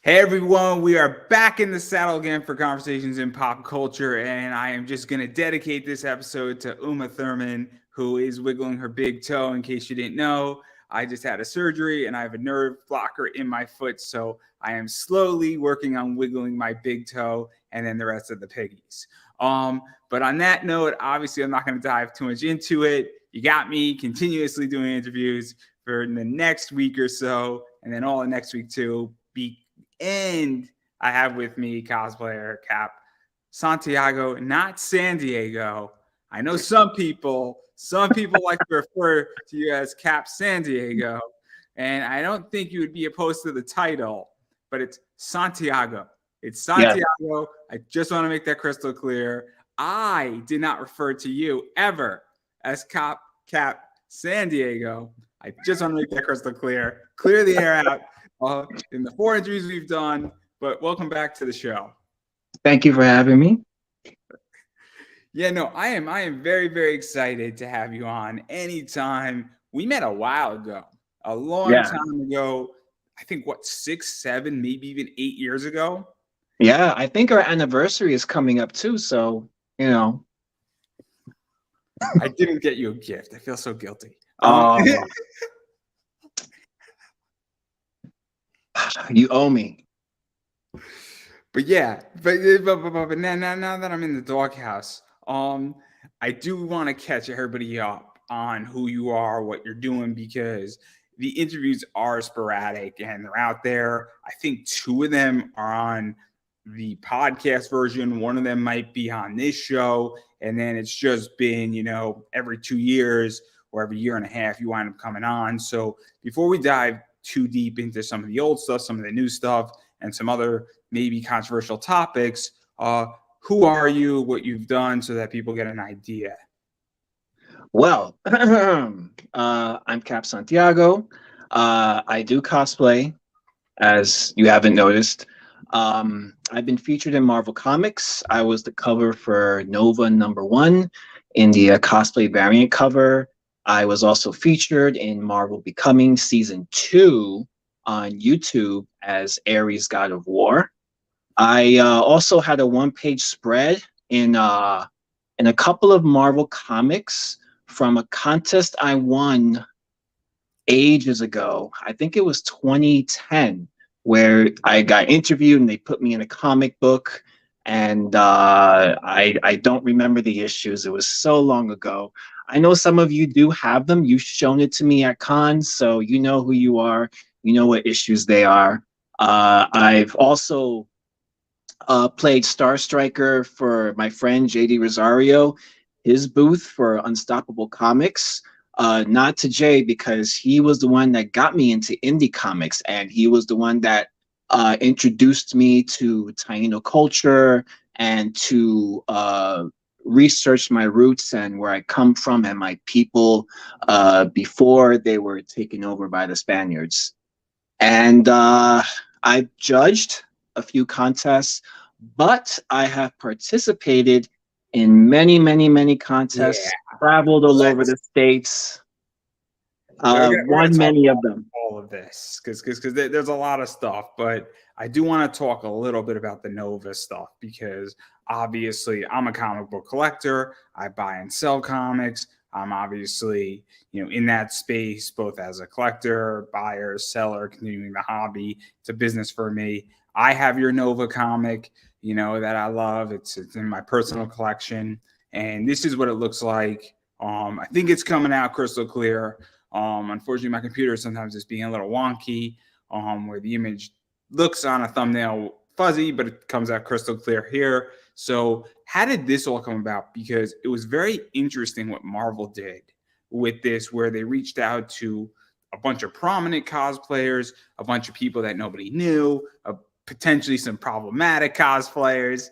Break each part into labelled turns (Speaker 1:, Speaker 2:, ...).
Speaker 1: Hey everyone, we are back in the saddle again for conversations in pop culture, and I am just going to dedicate this episode to Uma Thurman, who is wiggling her big toe. In case you didn't know, I just had a surgery and I have a nerve blocker in my foot, so I am slowly working on wiggling my big toe and then the rest of the piggies. But on that note, obviously, I'm not going to dive too much into it. You got me continuously doing interviews for the next week or so, and then all the next week too. And I have with me cosplayer Cap Santiago, not San Diego. I know some people like to refer to you as Cap San Diego, and I don't think you would be opposed to the title, but it's Santiago. It's
Speaker 2: Yeah.
Speaker 1: Santiago. I just want to make that crystal clear. I did not refer to you ever as Cap San Diego. I just want to make that crystal clear. Clear the air out in the 4 interviews we've done. But welcome back to the show.
Speaker 2: Thank you for having me.
Speaker 1: Yeah, no, I am very, very excited to have you on anytime. We met a while ago, a long
Speaker 2: Yeah.
Speaker 1: time ago. I think what, 6, 7, maybe even 8 years ago.
Speaker 2: Yeah. I think our anniversary is coming up too. So, you know,
Speaker 1: I didn't get you a gift. I feel so guilty.
Speaker 2: um, you owe me.
Speaker 1: But yeah, but now that I'm in the doghouse, I do want to catch everybody up on who you are, what you're doing, because the interviews are sporadic and they're out there. I think two of them are on the podcast version. One of them might be on this show, and then it's just been, every 2 years or every year and a half you wind up coming on. So before we dive too deep into some of the old stuff, some of the new stuff, and some other maybe controversial topics. Who are you, what you've done, so that people get an idea?
Speaker 2: Well, I'm Cap Santiago. I do cosplay, as you haven't noticed. I've been featured in Marvel Comics. I was the cover for Nova #1 in the cosplay variant cover. I was also featured in Marvel Becoming Season 2 on YouTube as Ares God of War. I also had a one-page spread in a couple of Marvel comics from a contest I won ages ago. I think it was 2010, where I got interviewed and they put me in a comic book. And I don't remember the issues. It was so long ago. I know some of you do have them. You've shown it to me at cons, so you know who you are. You know what issues they are. I've also played Star Striker for my friend JD Rosario, his booth for Unstoppable Comics. Not to Jay, because he was the one that got me into indie comics, and he was the one that introduced me to Taino culture and to research my roots and where I come from and my people before they were taken over by the Spaniards. And I've judged a few contests, but I have participated in many, many, many
Speaker 1: Yeah,
Speaker 2: contests, traveled all over
Speaker 1: let's.
Speaker 2: the states,
Speaker 1: We're gonna
Speaker 2: won
Speaker 1: talk
Speaker 2: many of
Speaker 1: about
Speaker 2: them.
Speaker 1: all of this because there's a lot of stuff, but I do want to talk a little bit about the Nova stuff because obviously I'm a comic book collector. I buy and sell comics. I'm obviously in that space both as a collector, buyer, seller, continuing the hobby. It's a business for me. I have your Nova comic, that I love. It's in my personal collection, and this is what it looks like. I think it's coming out crystal clear. Unfortunately, my computer sometimes is being a little wonky, where the image looks on a thumbnail fuzzy, but it comes out crystal clear here. So, how did this all come about? Because it was very interesting what Marvel did with this, where they reached out to a bunch of prominent cosplayers, a bunch of people that nobody knew, potentially some problematic cosplayers.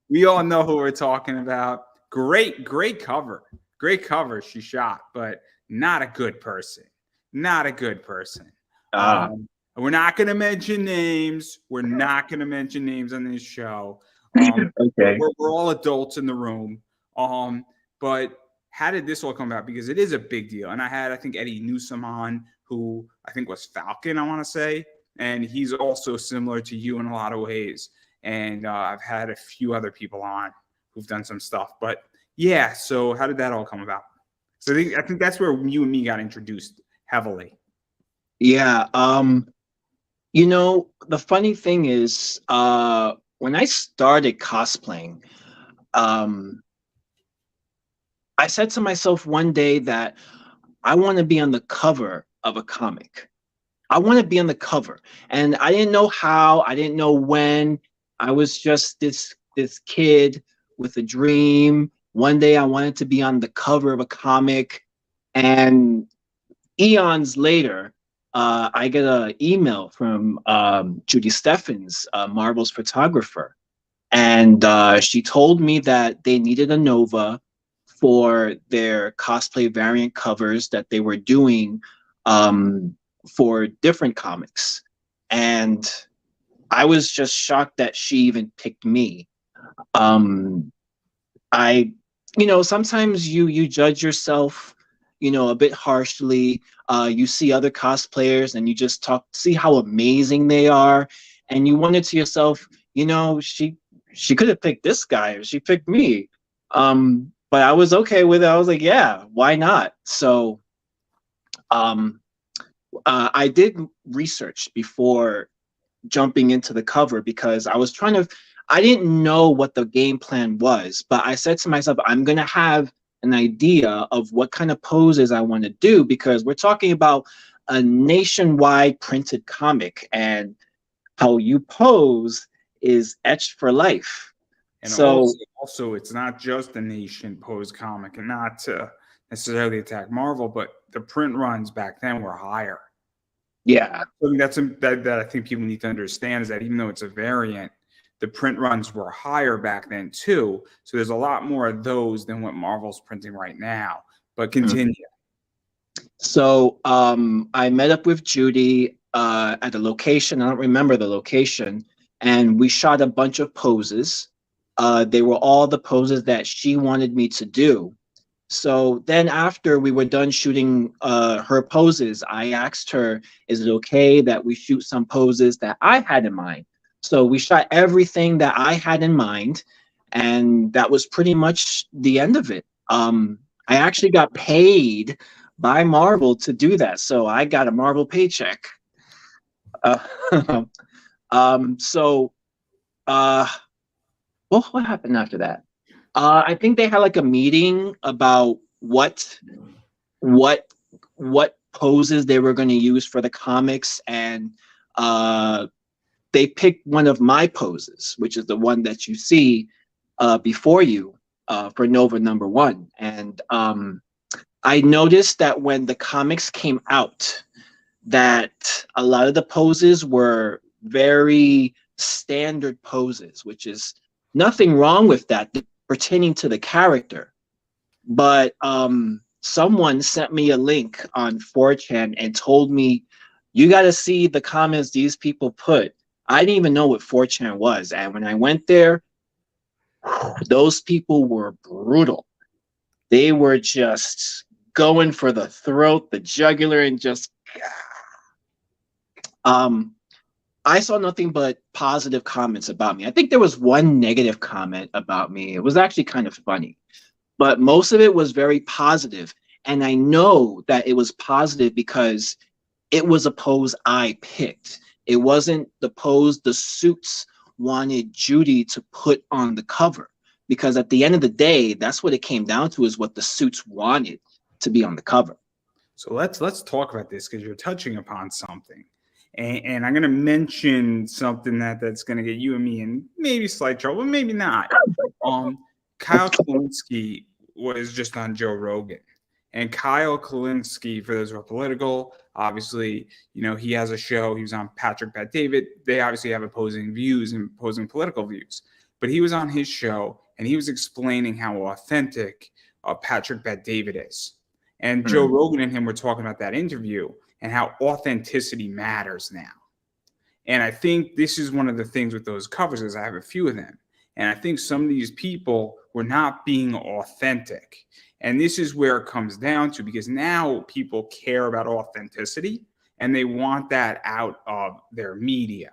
Speaker 1: We all know who we're talking about. Great cover. Great cover she shot, but not a good person. Not a good person.
Speaker 2: Ah,
Speaker 1: We're not going to mention names. We're not going to mention names on this show. Um,
Speaker 2: okay.
Speaker 1: we're all adults in the room. But how did this all come about? Because it is a big deal. And I think, Eddie Newsom on, who I think was Falcon, I want to say, and he's also similar to you in a lot of ways. And I've had a few other people on who've done some stuff. But yeah, so how did that all come about? So I think that's where you and me got introduced heavily.
Speaker 2: Yeah. You know, the funny thing is, when I started cosplaying, um, I said to myself one day that I want to be on the cover of a comic. I want to be on the cover. And I didn't know how, I didn't know when. I was just this kid with a dream. One day I wanted to be on the cover of a comic. And eons later, I get an email from Judy Steffens, Marvel's photographer, and she told me that they needed a Nova for their cosplay variant covers that they were doing for different comics. And I was just shocked that she even picked me. Um, I, you know, sometimes you judge yourself, you know, a bit harshly. You see other cosplayers and you just see how amazing they are, and you wonder to yourself, you know, she could have picked this guy or she picked me. But I was okay with it. I was like, yeah, why not? So um, I did research before jumping into the cover because I didn't know what the game plan was, but I said to myself, I'm going to have an idea of what kind of poses I want to do because we're talking about a nationwide printed comic and how you pose is etched for life.
Speaker 1: And
Speaker 2: So,
Speaker 1: also, it's not just a nation pose comic, and not to necessarily attack Marvel, but the print runs back then were higher.
Speaker 2: yeah.
Speaker 1: So that I think people need to understand is that even though it's a variant, the print runs were higher back then too. So there's a lot more of those than what Marvel's printing right now. But continue.
Speaker 2: So I met up with Judy at a location. I don't remember the location. And we shot a bunch of poses. They were all the poses that she wanted me to do. So then after we were done shooting her poses, I asked her, is it okay that we shoot some poses that I had in mind? So we shot everything that I had in mind. And that was pretty much the end of it. I actually got paid by Marvel to do that. So I got a Marvel paycheck. Uh, so, uh, well, what happened after that? I think they had like a meeting about what what poses they were going to use for the comics, and they picked one of my poses, which is the one that you see before you for Nova #1. And I noticed that when the comics came out, that a lot of the poses were very standard poses, which is nothing wrong with that pertaining to the character. But someone sent me a link on 4chan and told me, you got to see the comments these people put. I didn't even know what 4chan was. And when I went there, those people were brutal. They were just going for the throat, the jugular, and just I saw nothing but positive comments about me. I think there was one negative comment about me. It was actually kind of funny, but most of it was very positive. And I know that it was positive because it was a pose I picked. It wasn't the pose the suits wanted Judy to put on the cover. Because at the end of the day, that's what it came down to, is what the suits wanted to be on the cover.
Speaker 1: So let's talk about this because you're touching upon something. And I'm going to mention something that's going to get you and me in maybe slight trouble, maybe not. Kyle Kalinske was just on Joe Rogan. And Kyle Kalinske, for those who are political, obviously, you know, he has a show. He was on Patrick Bet David. They obviously have opposing views and opposing political views. But he was on his show, and he was explaining how authentic Patrick Bet David is. And Joe Rogan and him were talking about that interview and how authenticity matters now. And I think this is one of the things with those covers, is I have a few of them. And I think some of these people were not being authentic. And this is where it comes down to, because now people care about authenticity and they want that out of their media.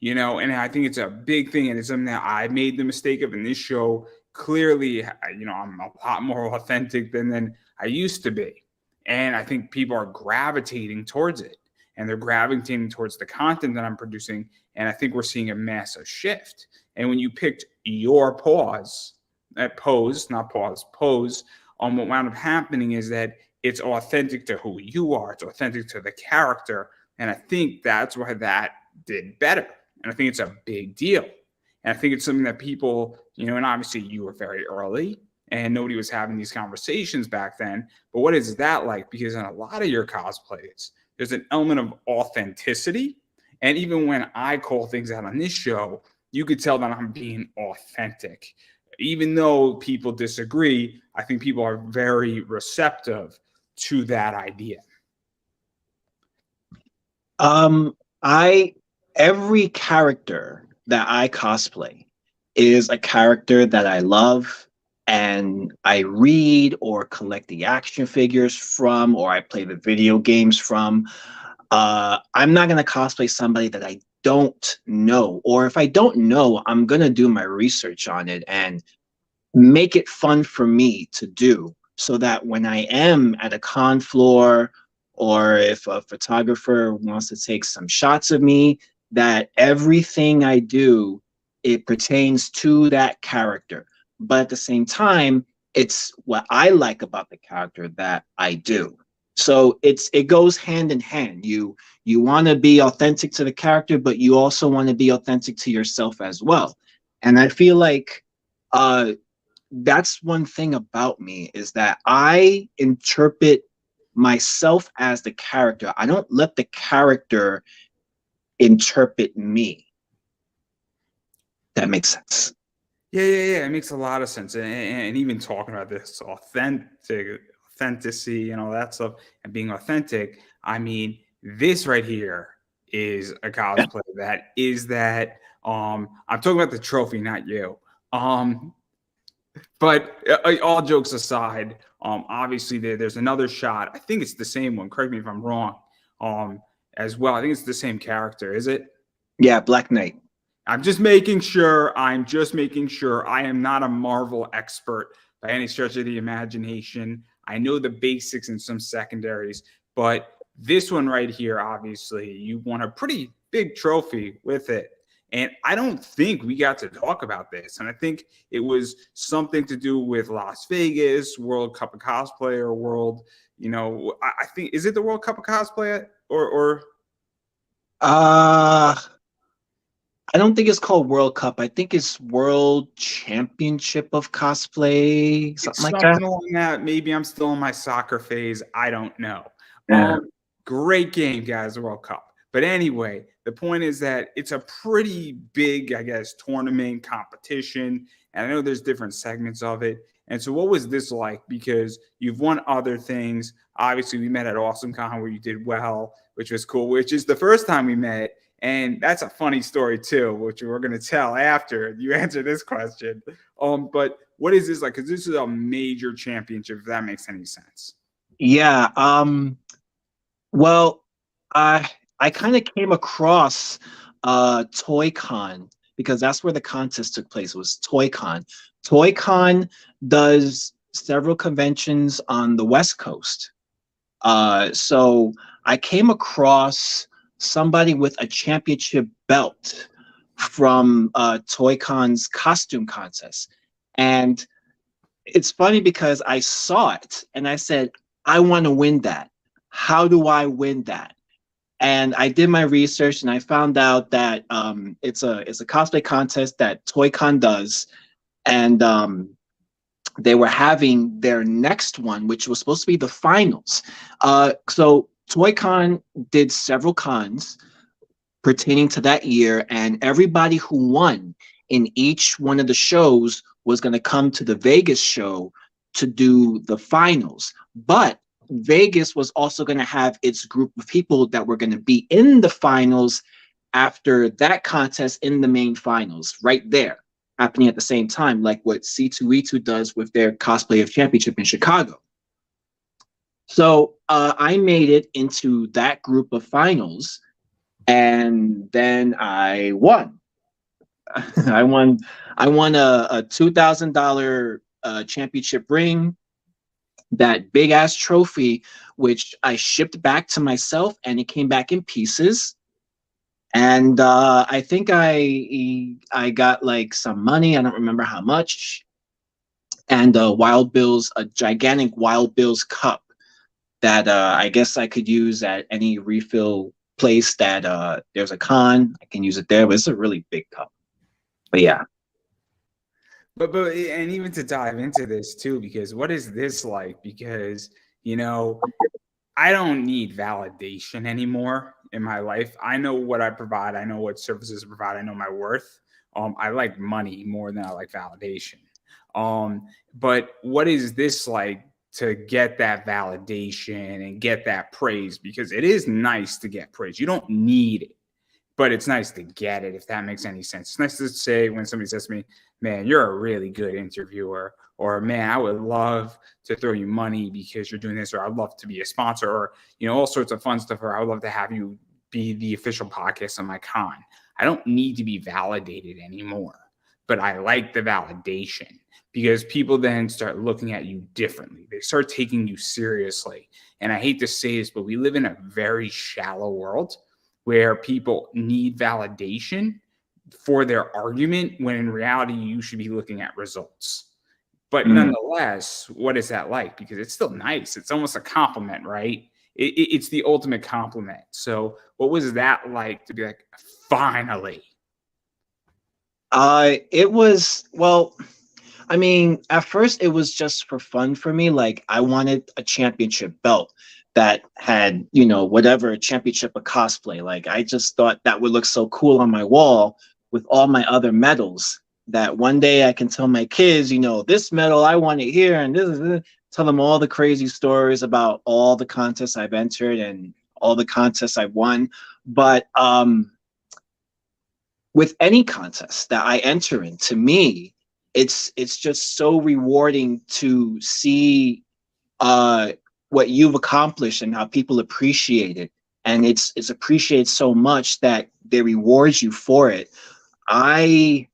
Speaker 1: And I think it's a big thing, and it's something that I made the mistake of in this show. Clearly, I'm a lot more authentic than I used to be, and I think people are gravitating towards it, and they're gravitating towards the content that I'm producing, and I think we're seeing a massive shift. And when you picked your pose, not pose, what wound up happening is that it's authentic to who you are, it's authentic to the character, and I think that's why that did better. And I think it's a big deal. And I think it's something that people, and obviously you were very early and nobody was having these conversations back then. But what is that like? Because in a lot of your cosplays, there's an element of authenticity. And even when I call things out on this show, you could tell that I'm being authentic. Even though people disagree, I think people are very receptive to that idea.
Speaker 2: Every character that I cosplay is a character that I love and I read or collect the action figures from, or I play the video games from. I'm not going to cosplay somebody that I don't know, or if I don't know, I'm going to do my research on it and make it fun for me to do, so that when I am at a con floor, or if a photographer wants to take some shots of me, that everything I do, it pertains to that character. But at the same time, it's what I like about the character that I do. So it goes hand in hand. You want to be authentic to the character, but you also want to be authentic to yourself as well. And I feel like that's one thing about me, is that I interpret myself as the character. I don't let the character interpret me. That makes sense.
Speaker 1: Yeah. It makes a lot of sense. And even talking about this authenticity and all that stuff and being authentic, I mean, this right here is a cosplay that is that. I'm talking about the trophy, not you. But all jokes aside, obviously there's another shot. I think it's the same one. Correct me if I'm wrong. As well, I think it's the same character. Is it?
Speaker 2: Yeah, Black Knight.
Speaker 1: I'm just making sure. I am not a Marvel expert by any stretch of the imagination. I know the basics and some secondaries, but this one right here, obviously, you won a pretty big trophy with it. And I don't think we got to talk about this. And I think it was something to do with Las Vegas, World Cup of Cosplayer, World, I think, is it the World Cup of Cosplay or?
Speaker 2: I don't think it's called World Cup. I think it's World Championship of Cosplay, something like that.
Speaker 1: Along that. Maybe I'm still in my soccer phase. I don't know.
Speaker 2: Yeah.
Speaker 1: Great game, guys, the World Cup. But anyway, the point is that it's a pretty big, I guess, tournament competition. And I know there's different segments of it. And so what was this like? Because you've won other things. Obviously, we met at Awesome Con where you did well, which was cool, which is the first time we met. And that's a funny story too, which we're going to tell after you answer this question. But what is this like? Because this is a major championship, if that makes any sense.
Speaker 2: Yeah. Well, I kind of came across Toy Con, because that's where the contest took place. It was Toy Con. Toy Con does several conventions on the West Coast. So I came across somebody with a championship belt from Toy Con's costume contest. And it's funny because I saw it and I said, I want to win that. How do I win that? And I did my research and I found out that it's a cosplay contest that Toy Con does. And they were having their next one, which was supposed to be the finals. So Toy Con did several cons pertaining to that year, and everybody who won in each one of the shows was going to come to the Vegas show to do the finals. But Vegas was also going to have its group of people that were going to be in the finals after that contest, in the main finals right there, happening at the same time, like what C2E2 does with their Cosplay of Championship in Chicago. So I made it into that group of finals, and then I won. I won. I won a $2,000 championship ring, that big ass trophy, which I shipped back to myself, and it came back in pieces. And I think I got like some money. I don't remember how much. And Wild Bill's a gigantic Wild Bill's cup that I guess I could use at any refill place that there's a con. I can use it there, but it's a really big cup. But yeah.
Speaker 1: But and even to dive into this too, because what is this like? Because you know, I don't need validation anymore in my life. I know what I provide. I know what services I provide. I know my worth. I like money more than I like validation. But what is this like to get that validation and get that praise? Because it is nice to get praise. You don't need it, but it's nice to get it, if that makes any sense. It's nice to say when somebody says to me, man, you're a really good interviewer, or man, I would love to throw you money because you're doing this, or I'd love to be a sponsor, or, all sorts of fun stuff, or I would love to have you be the official podcast of my con. I don't need to be validated anymore, but I like the validation because people then start looking at you differently. They start taking you seriously. And I hate to say this, but we live in a very shallow world where people need validation for their argument when in reality you should be looking at results. But nonetheless, what is that like? Because it's still nice. It's almost a compliment, right? It's the ultimate compliment. So what was that like to be like, finally?
Speaker 2: It was, well, I mean, at first it was just for fun for me. Like I wanted a championship belt that had, whatever championship of cosplay. Like I just thought that would look so cool on my wall with all my other medals, that one day I can tell my kids, this medal I won it here, and this, tell them all the crazy stories about all the contests I've entered and all the contests I've won. But with any contest that I enter in, to me, it's just so rewarding to see uh, what you've accomplished and how people appreciate it, and it's appreciated so much that they reward you for it. I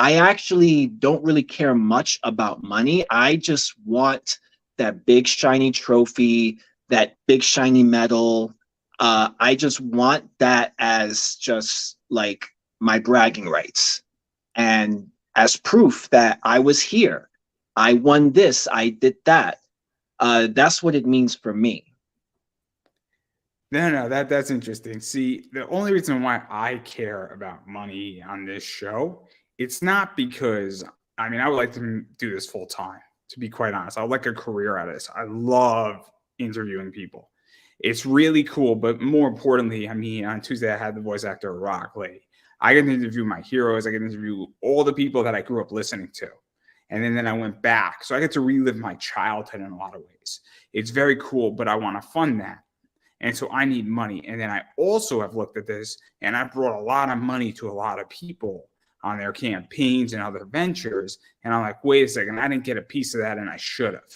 Speaker 2: I actually don't really care much about money. I just want that big shiny trophy, that big shiny medal. I just want that as just like my bragging rights and as proof that I was here. I won this, I did that. That's what it means for me.
Speaker 1: No, that's interesting. See, the only reason why I care about money on this show, it's not because I would like to do this full time, to be quite honest. I would like a career out of this. I love interviewing people. It's really cool, but more importantly, on Tuesday I had the voice actor Rock Lee. I get to interview my heroes, I get to interview all the people that I grew up listening to. And then I went back. So I get to relive my childhood in a lot of ways. It's very cool, but I want to fund that. And so I need money. And then I also have looked at this and I brought a lot of money to a lot of people on their campaigns and other ventures. And I'm like, wait a second, I didn't get a piece of that and I should have.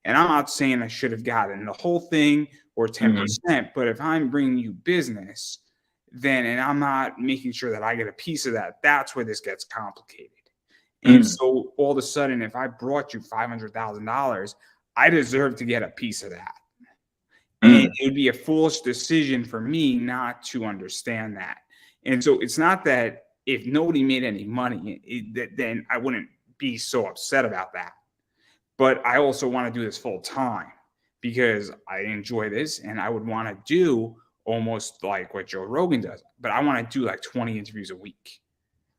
Speaker 1: And I'm not saying I should have gotten the whole thing or 10%, but if I'm bringing you business, then and I'm not making sure that I get a piece of that, that's where this gets complicated. And so all of a sudden, if I brought you $500,000, I deserve to get a piece of that. And it would be a foolish decision for me not to understand that. And so it's not that if nobody made any money, then I wouldn't be so upset about that. But I also want to do this full time because I enjoy this and I would want to do almost like what Joe Rogan does. But I want to do like 20 interviews a week.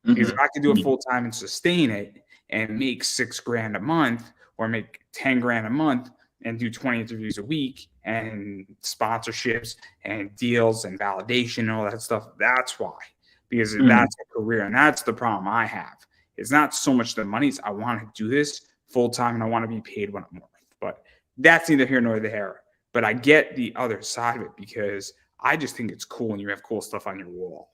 Speaker 1: Because if I could do it full time and sustain it and make $6,000 a month or make 10 grand a month and do 20 interviews a week and sponsorships and deals and validation and all that stuff, that's why. Because that's a career and that's the problem I have. It's not so much the money, it's I want to do this full time and I want to be paid what I'm worth. But that's neither here nor there. But I get the other side of it because I just think it's cool when you have cool stuff on your wall.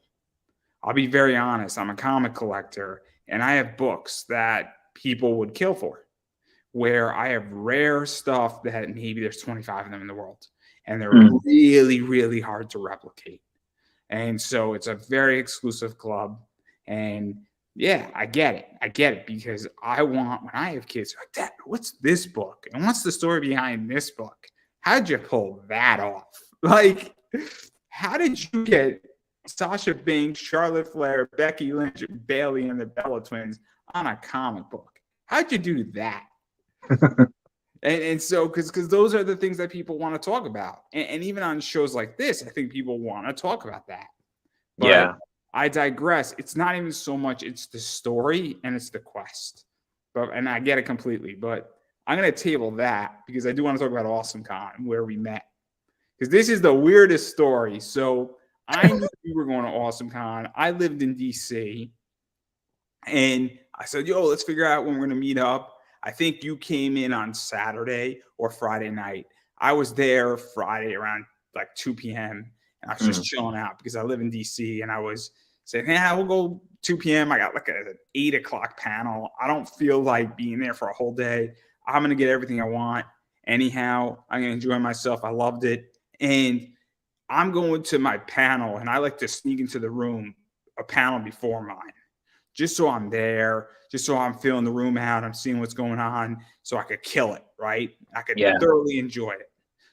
Speaker 1: I'll be very honest. I'm a comic collector and I have books that people would kill for. where I have rare stuff that maybe there's 25 of them in the world, and they're
Speaker 2: Mm.
Speaker 1: really, really hard to replicate. And so it's a very exclusive club. And yeah, I get it. I get it because I want, when I have kids, like, Dad, what's this book? And what's the story behind this book? How'd you pull that off? Like, how did you get Sasha Banks, Charlotte Flair, Becky Lynch, Bailey, and the Bella Twins on a comic book? How'd you do that? And so, because those are the things that people want to talk about. And even on shows like this, I think people want to talk about that. But
Speaker 2: Yeah.
Speaker 1: I digress. It's not even so much, it's the story and it's the quest. And I get it completely. But I'm going to table that because I do want to talk about Awesome Con, where we met. Because this is the weirdest story. So I knew we were going to Awesome Con. I lived in DC. And I said, yo, let's figure out when we're going to meet up. I think you came in on Saturday or Friday night. I was there Friday around like 2 p.m. and I was just chilling out because I live in DC, and I was saying, yeah, we'll go 2 p.m. I got like an 8 o'clock panel. I don't feel like being there for a whole day. I'm going to get everything I want. Anyhow, I'm going to enjoy myself. I loved it. And I'm going to my panel, and I like to sneak into the room a panel before mine, just so I'm there, just so I'm feeling the room out. I'm seeing what's going on so I could kill it, right? I could thoroughly enjoy it.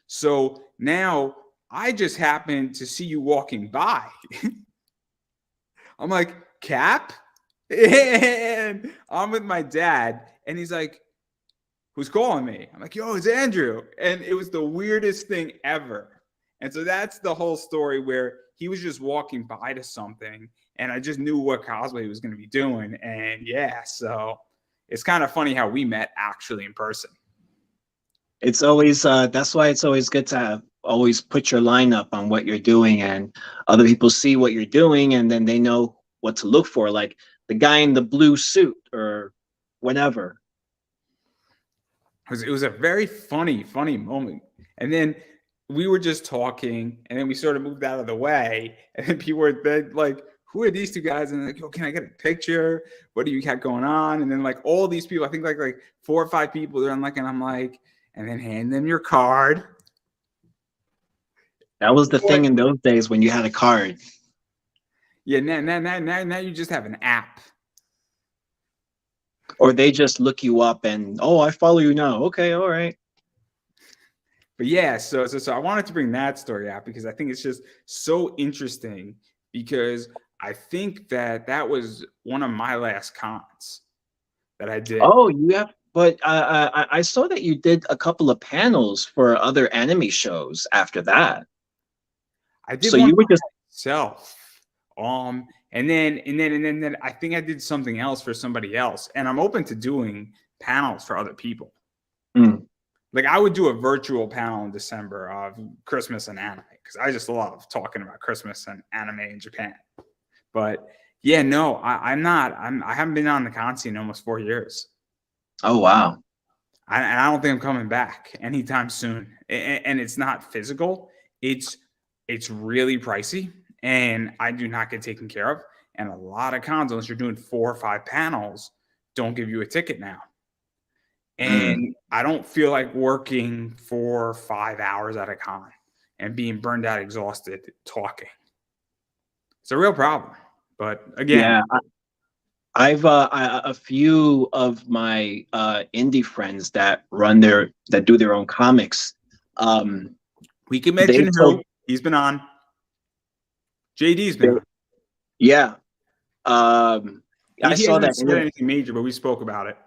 Speaker 1: So now I just happened to see you walking by. I'm like, Cap? And I'm with my dad, and he's like, who's calling me? I'm like, yo, it's Andrew. And it was the weirdest thing ever. And so that's the whole story, where he was just walking by to something, and I just knew what cosplay he was going to be doing. And yeah, so it's kind of funny how we met actually in person.
Speaker 2: It's always that's why it's always good to always put your lineup on what you're doing, and other people see what you're doing, and then they know what to look for, like the guy in the blue suit or whatever.
Speaker 1: It was a very funny moment. And then we were just talking, and then we sort of moved out of the way, and then people were then like, who are these two guys? And like, oh, can I get a picture? What do you got going on? And then like all these people, I think like 4 or 5 people, they're like, and I'm like, and then hand them your card.
Speaker 2: That was the thing in those days when you had a card.
Speaker 1: Yeah, now you just have an app.
Speaker 2: Or they just look you up and, oh, I follow you now. Okay, all right.
Speaker 1: But yeah, so I wanted to bring that story out because I think it's just so interesting, because I think that was one of my last cons that I did.
Speaker 2: Oh, you have, but I saw that you did a couple of panels for other anime shows after that.
Speaker 1: I did
Speaker 2: so
Speaker 1: one
Speaker 2: you were just
Speaker 1: myself. And then I think I did something else for somebody else. And I'm open to doing panels for other people. Like I would do a virtual panel in December of Christmas and anime, because I just love talking about Christmas and anime in Japan. But yeah, no, I haven't been on the con scene in almost 4 years.
Speaker 2: Oh, wow.
Speaker 1: And I don't think I'm coming back anytime soon. And it's not physical. It's really pricey, and I do not get taken care of. And a lot of cons, unless you're doing 4 or 5 panels, don't give you a ticket now. And I don't feel like working for 5 hours at a con and being burned out, exhausted, talking. It's a real problem. But again,
Speaker 2: yeah, I've a few of my indie friends that do their own comics.
Speaker 1: We can mention who. He's been on. JD's been on.
Speaker 2: Yeah. I saw that.
Speaker 1: Said anything major, but we spoke about it.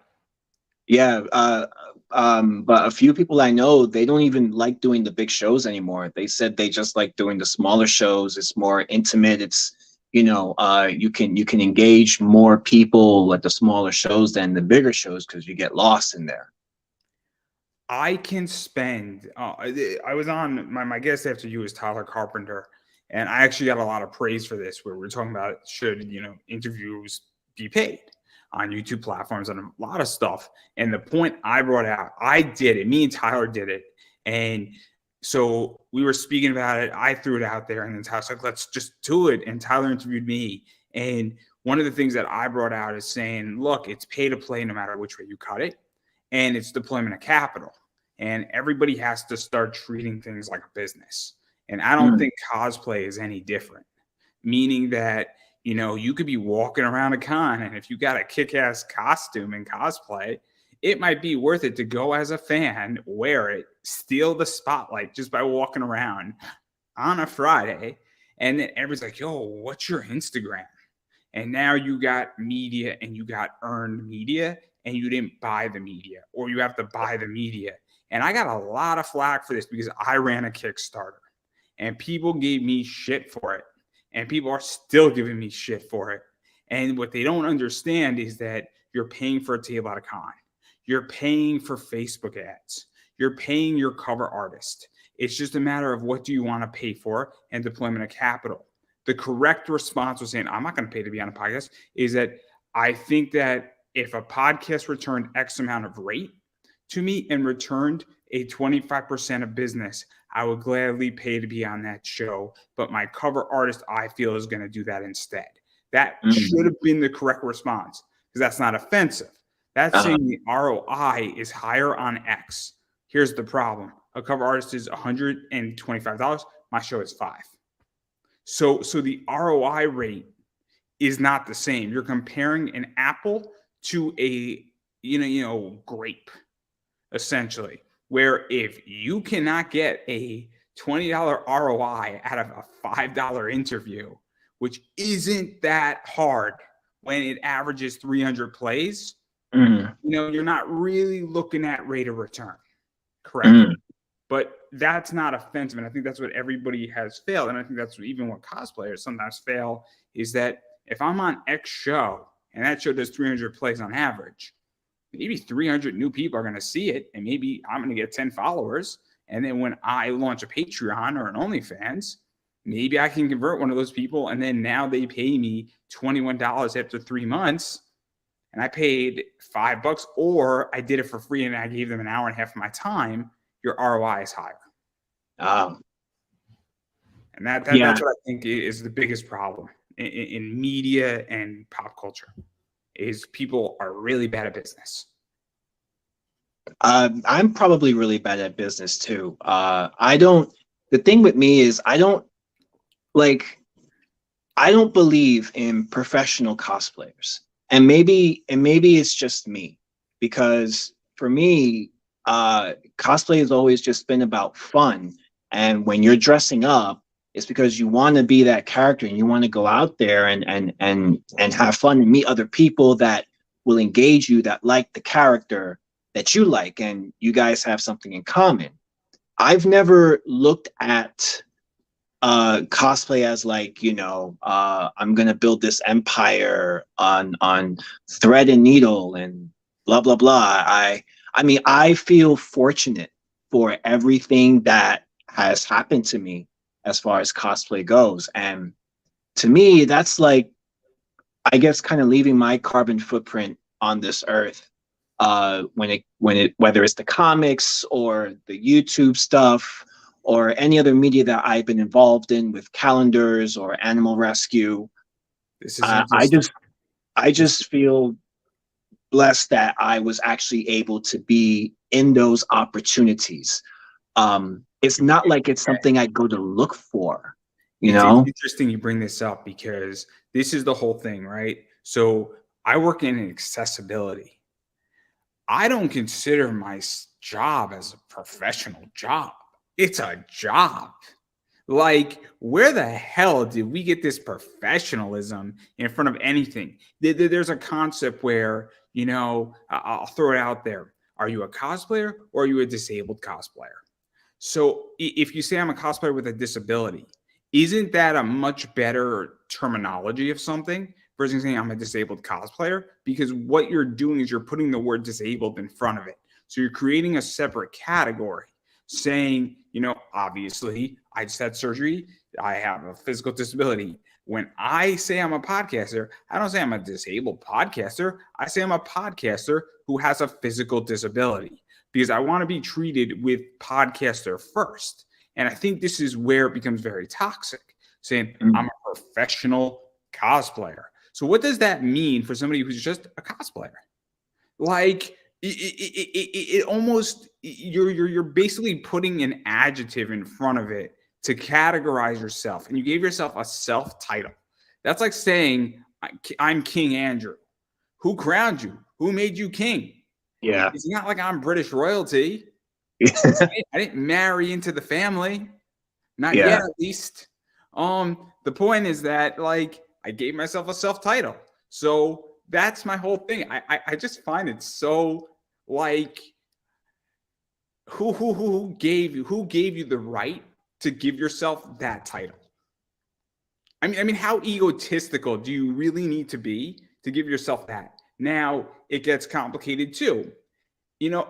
Speaker 2: Yeah. But a few people I know, they don't even like doing the big shows anymore. They said they just like doing the smaller shows. It's more intimate. It's, you can engage more people at the smaller shows than the bigger shows because you get lost in there.
Speaker 1: I can spend. I was on my guest after you was Tyler Carpenter, and I actually got a lot of praise for this. Where we're talking about should interviews be paid on YouTube platforms and a lot of stuff. And the point I brought out, I did it. Me and Tyler did it, and so we were speaking about it. I threw it out there, and then Tyler's like, "Let's just do it." And Tyler interviewed me, and one of the things that I brought out is saying, "Look, it's pay to play no matter which way you cut it." and it's deployment of capital. And everybody has to start treating things like a business. And I don't think cosplay is any different, meaning that, you know, you could be walking around a con, and if you got a kick-ass costume and cosplay, it might be worth it to go as a fan, wear it, steal the spotlight just by walking around on a Friday. And then everybody's like, yo, what's your Instagram? And now you got media, and you got earned media, and you didn't buy the media, or you have to buy the media. And I got a lot of flack for this because I ran a Kickstarter and people gave me shit for it. And people are still giving me shit for it. And what they don't understand is that you're paying for a table at a con. You're paying for Facebook ads. You're paying your cover artist. It's just a matter of what do you want to pay for and deployment of capital. The correct response was saying, I'm not going to pay to be on a podcast, is that I think that if a podcast returned X amount of rate to me and returned a 25% of business, I would gladly pay to be on that show. But my cover artist, I feel, is going to do that instead. That should have been the correct response, because that's not offensive. That's saying the ROI is higher on X. Here's the problem. A cover artist is $125. My show is $5. So the ROI rate is not the same. You're comparing an apple to a grape, essentially, where if you cannot get a $20 ROI out of a $5 interview, which isn't that hard when it averages 300 plays, you're not really looking at rate of return, correct? But that's not offensive. And I think that's what everybody has failed. And I think that's even what cosplayers sometimes fail, is that if I'm on X show and that show does 300 plays on average, maybe 300 new people are going to see it, and maybe I'm going to get 10 followers. And then when I launch a Patreon or an OnlyFans, maybe I can convert one of those people, and then now they pay me $21 after 3 months, and I paid $5, or I did it for free and I gave them an hour and a half of my time. Your ROI is higher. And that's what I think is the biggest problem in media and pop culture, is people are really bad at business.
Speaker 2: I'm probably really bad at business too. The thing with me is I don't believe in professional cosplayers. And maybe it's just me, because for me, cosplay has always just been about fun. And when you're dressing up, it's because you want to be that character, and you want to go out there and have fun and meet other people that will engage you, that like the character that you like, and you guys have something in common. I've never looked at cosplay as I'm gonna build this empire on thread and needle and blah blah blah. I mean, I feel fortunate for everything that has happened to me as far as cosplay goes. And to me, that's like, I guess, kind of leaving my carbon footprint on this earth. Whether it's the comics or the YouTube stuff or any other media that I've been involved in, with calendars or animal rescue, I just feel blessed that I was actually able to be in those opportunities. It's not like it's something I go to look for, you know?
Speaker 1: It's interesting you bring this up, because this is the whole thing, right? So I work in accessibility. I don't consider my job as a professional job. It's a job. Like, where the hell did we get this professionalism in front of anything? There's a concept where, I'll throw it out there. Are you a cosplayer or are you a disabled cosplayer? So if you say I'm a cosplayer with a disability, isn't that a much better terminology of something versus saying I'm a disabled cosplayer? Because what you're doing is you're putting the word disabled in front of it. So you're creating a separate category, saying, obviously I just had surgery. I have a physical disability. When I say I'm a podcaster, I don't say I'm a disabled podcaster. I say I'm a podcaster who has a physical disability, because I want to be treated with podcaster first. And I think this is where it becomes very toxic, saying I'm a professional cosplayer. So what does that mean for somebody who's just a cosplayer? Like, it almost, you're basically putting an adjective in front of it to categorize yourself, and you gave yourself a self title. That's like saying I'm King Andrew. Who crowned you? Who made you king?
Speaker 2: Yeah.
Speaker 1: It's not like I'm British royalty. I didn't marry into the family, not yet
Speaker 2: Yeah.
Speaker 1: at least. The point is that, like, I gave myself a self title, so that's my whole thing. I just find it so, like, who gave you the right to give yourself that title? I mean, how egotistical do you really need to be to give yourself that? Now it gets complicated too.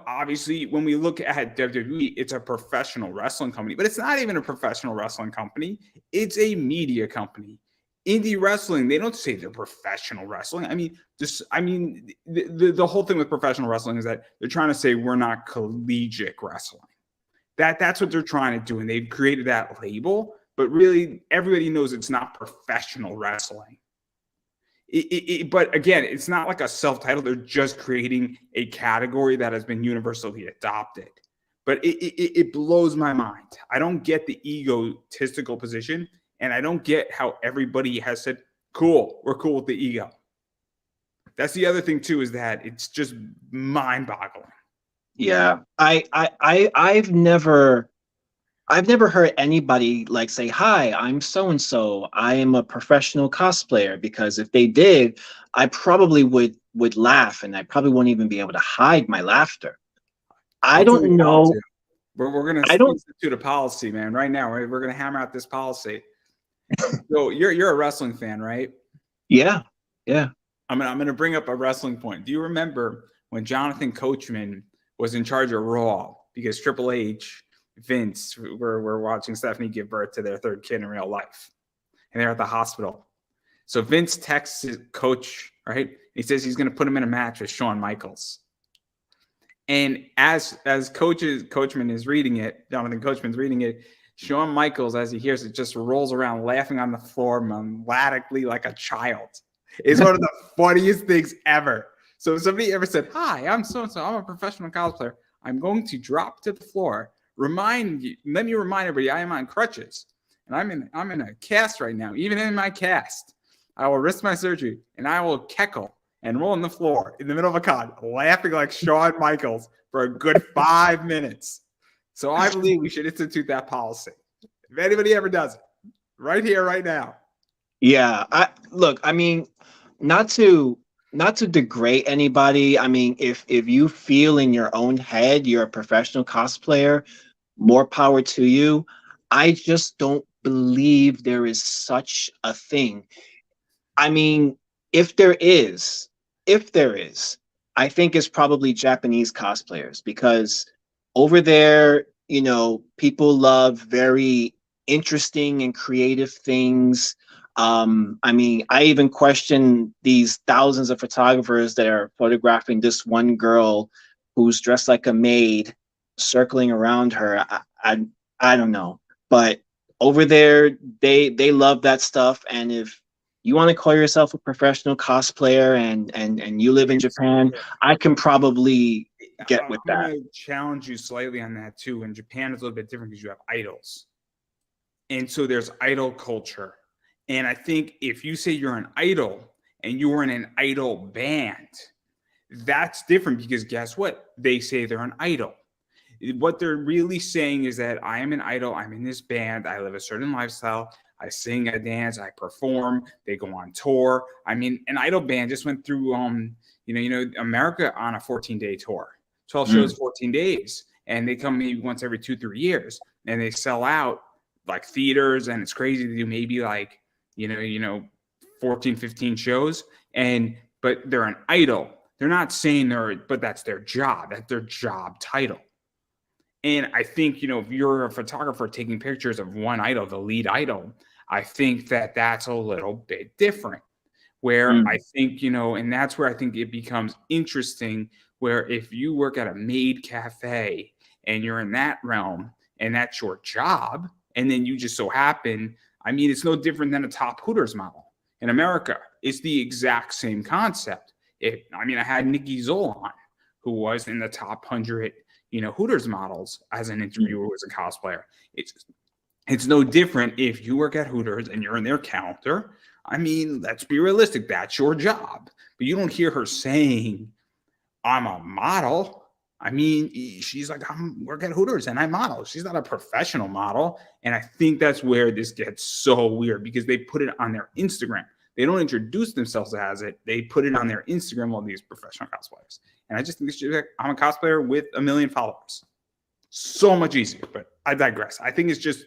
Speaker 1: Obviously, when we look at WWE, it's a professional wrestling company, but it's not even a professional wrestling company. It's a media company. Indie wrestling, they don't say they're professional wrestling. The whole thing with professional wrestling is that they're trying to say we're not collegiate wrestling. That's what they're trying to do, and they've created that label. But really, everybody knows it's not professional wrestling. But again, it's not like a self-title. They're just creating a category that has been universally adopted. But it blows my mind. I don't get the egotistical position, and I don't get how everybody has said, cool, we're cool with the ego. That's the other thing too, is that it's just mind-boggling.
Speaker 2: Yeah. I've never heard anybody like say, "Hi, I'm so and so. I am a professional cosplayer." Because if they did, I probably would laugh, and I probably wouldn't even be able to hide my laughter. I
Speaker 1: I'll tell
Speaker 2: don't
Speaker 1: you how
Speaker 2: know.
Speaker 1: to. We're going to
Speaker 2: I don't.
Speaker 1: institute a policy, man, right now. Right? We're going to hammer out this policy. So you're a wrestling fan, right?
Speaker 2: Yeah, yeah.
Speaker 1: I'm gonna bring up a wrestling point. Do you remember when Jonathan Coachman was in charge of Raw because Triple H, Vince were watching Stephanie give birth to their third kid in real life, and they're at the hospital. So Vince texts his coach, right? He says he's going to put him in a match with Shawn Michaels. And as Coachman is reading it, Jonathan Coachman's reading it, Shawn Michaels, as he hears it, just rolls around laughing on the floor melodically like a child. It's one of the funniest things ever. So if somebody ever said, "Hi, I'm so-and-so, I'm a professional cosplayer. I'm going to drop to the floor. Let me remind everybody I am on crutches. And I'm in a cast right now. Even in my cast, I will risk my surgery and I will cackle and roll on the floor in the middle of a con, laughing like Shawn Michaels for a good 5 minutes." So I believe we should institute that policy. If anybody ever does it, right here, right now.
Speaker 2: Yeah. I mean, not to degrade anybody. I mean, if you feel in your own head you're a professional cosplayer, more power to you. I just don't believe there is such a thing. I mean, if there is, I think it's probably Japanese cosplayers, because over there, people love very interesting and creative things. I mean, I even question these thousands of photographers that are photographing this one girl who's dressed like a maid, circling around her. I don't know, but over there, they love that stuff. And if you want to call yourself a professional cosplayer and you live in Japan, I can probably get
Speaker 1: I'm
Speaker 2: with
Speaker 1: going
Speaker 2: that.
Speaker 1: to challenge you slightly on that too. In Japan, it's a little bit different because you have idols. And so there's idol culture. And I think if you say you're an idol and you were in an idol band, that's different, because guess what? They say they're an idol. What they're really saying is that I am an idol. I'm in this band. I live a certain lifestyle. I sing, I dance, I perform. They go on tour. I mean, an idol band just went through, America on a 14-day tour, 12
Speaker 2: Mm.
Speaker 1: shows, 14 days, and they come maybe once every 2-3 years, and they sell out like theaters, and it's crazy to do maybe like 14, 15 shows, but they're an idol. They're not saying but that's their job. That's their job title. And I think, if you're a photographer taking pictures of one idol, the lead idol, I think that that's a little bit different. Where I
Speaker 2: Mm.
Speaker 1: think, and that's where I think it becomes interesting, where if you work at a maid cafe and you're in that realm and that's your job, and then you just so happen, I mean, it's no different than a top Hooters model in America. It's the exact same concept. I had Nikki Zoll on, who was in the top 100, Hooters models as an interviewer who was a cosplayer. It's no different if you work at Hooters and you're in their counter. I mean, let's be realistic. That's your job. But you don't hear her saying, I'm a model. I mean, she's like, I'm work at Hooters and I model. She's not a professional model. And I think that's where this gets so weird because they put it on their Instagram. They don't introduce themselves as it. They put it on their Instagram, all these professional cosplayers. And I just think it's like, I'm a cosplayer with 1 million followers. So much easier, but I digress. I think it's just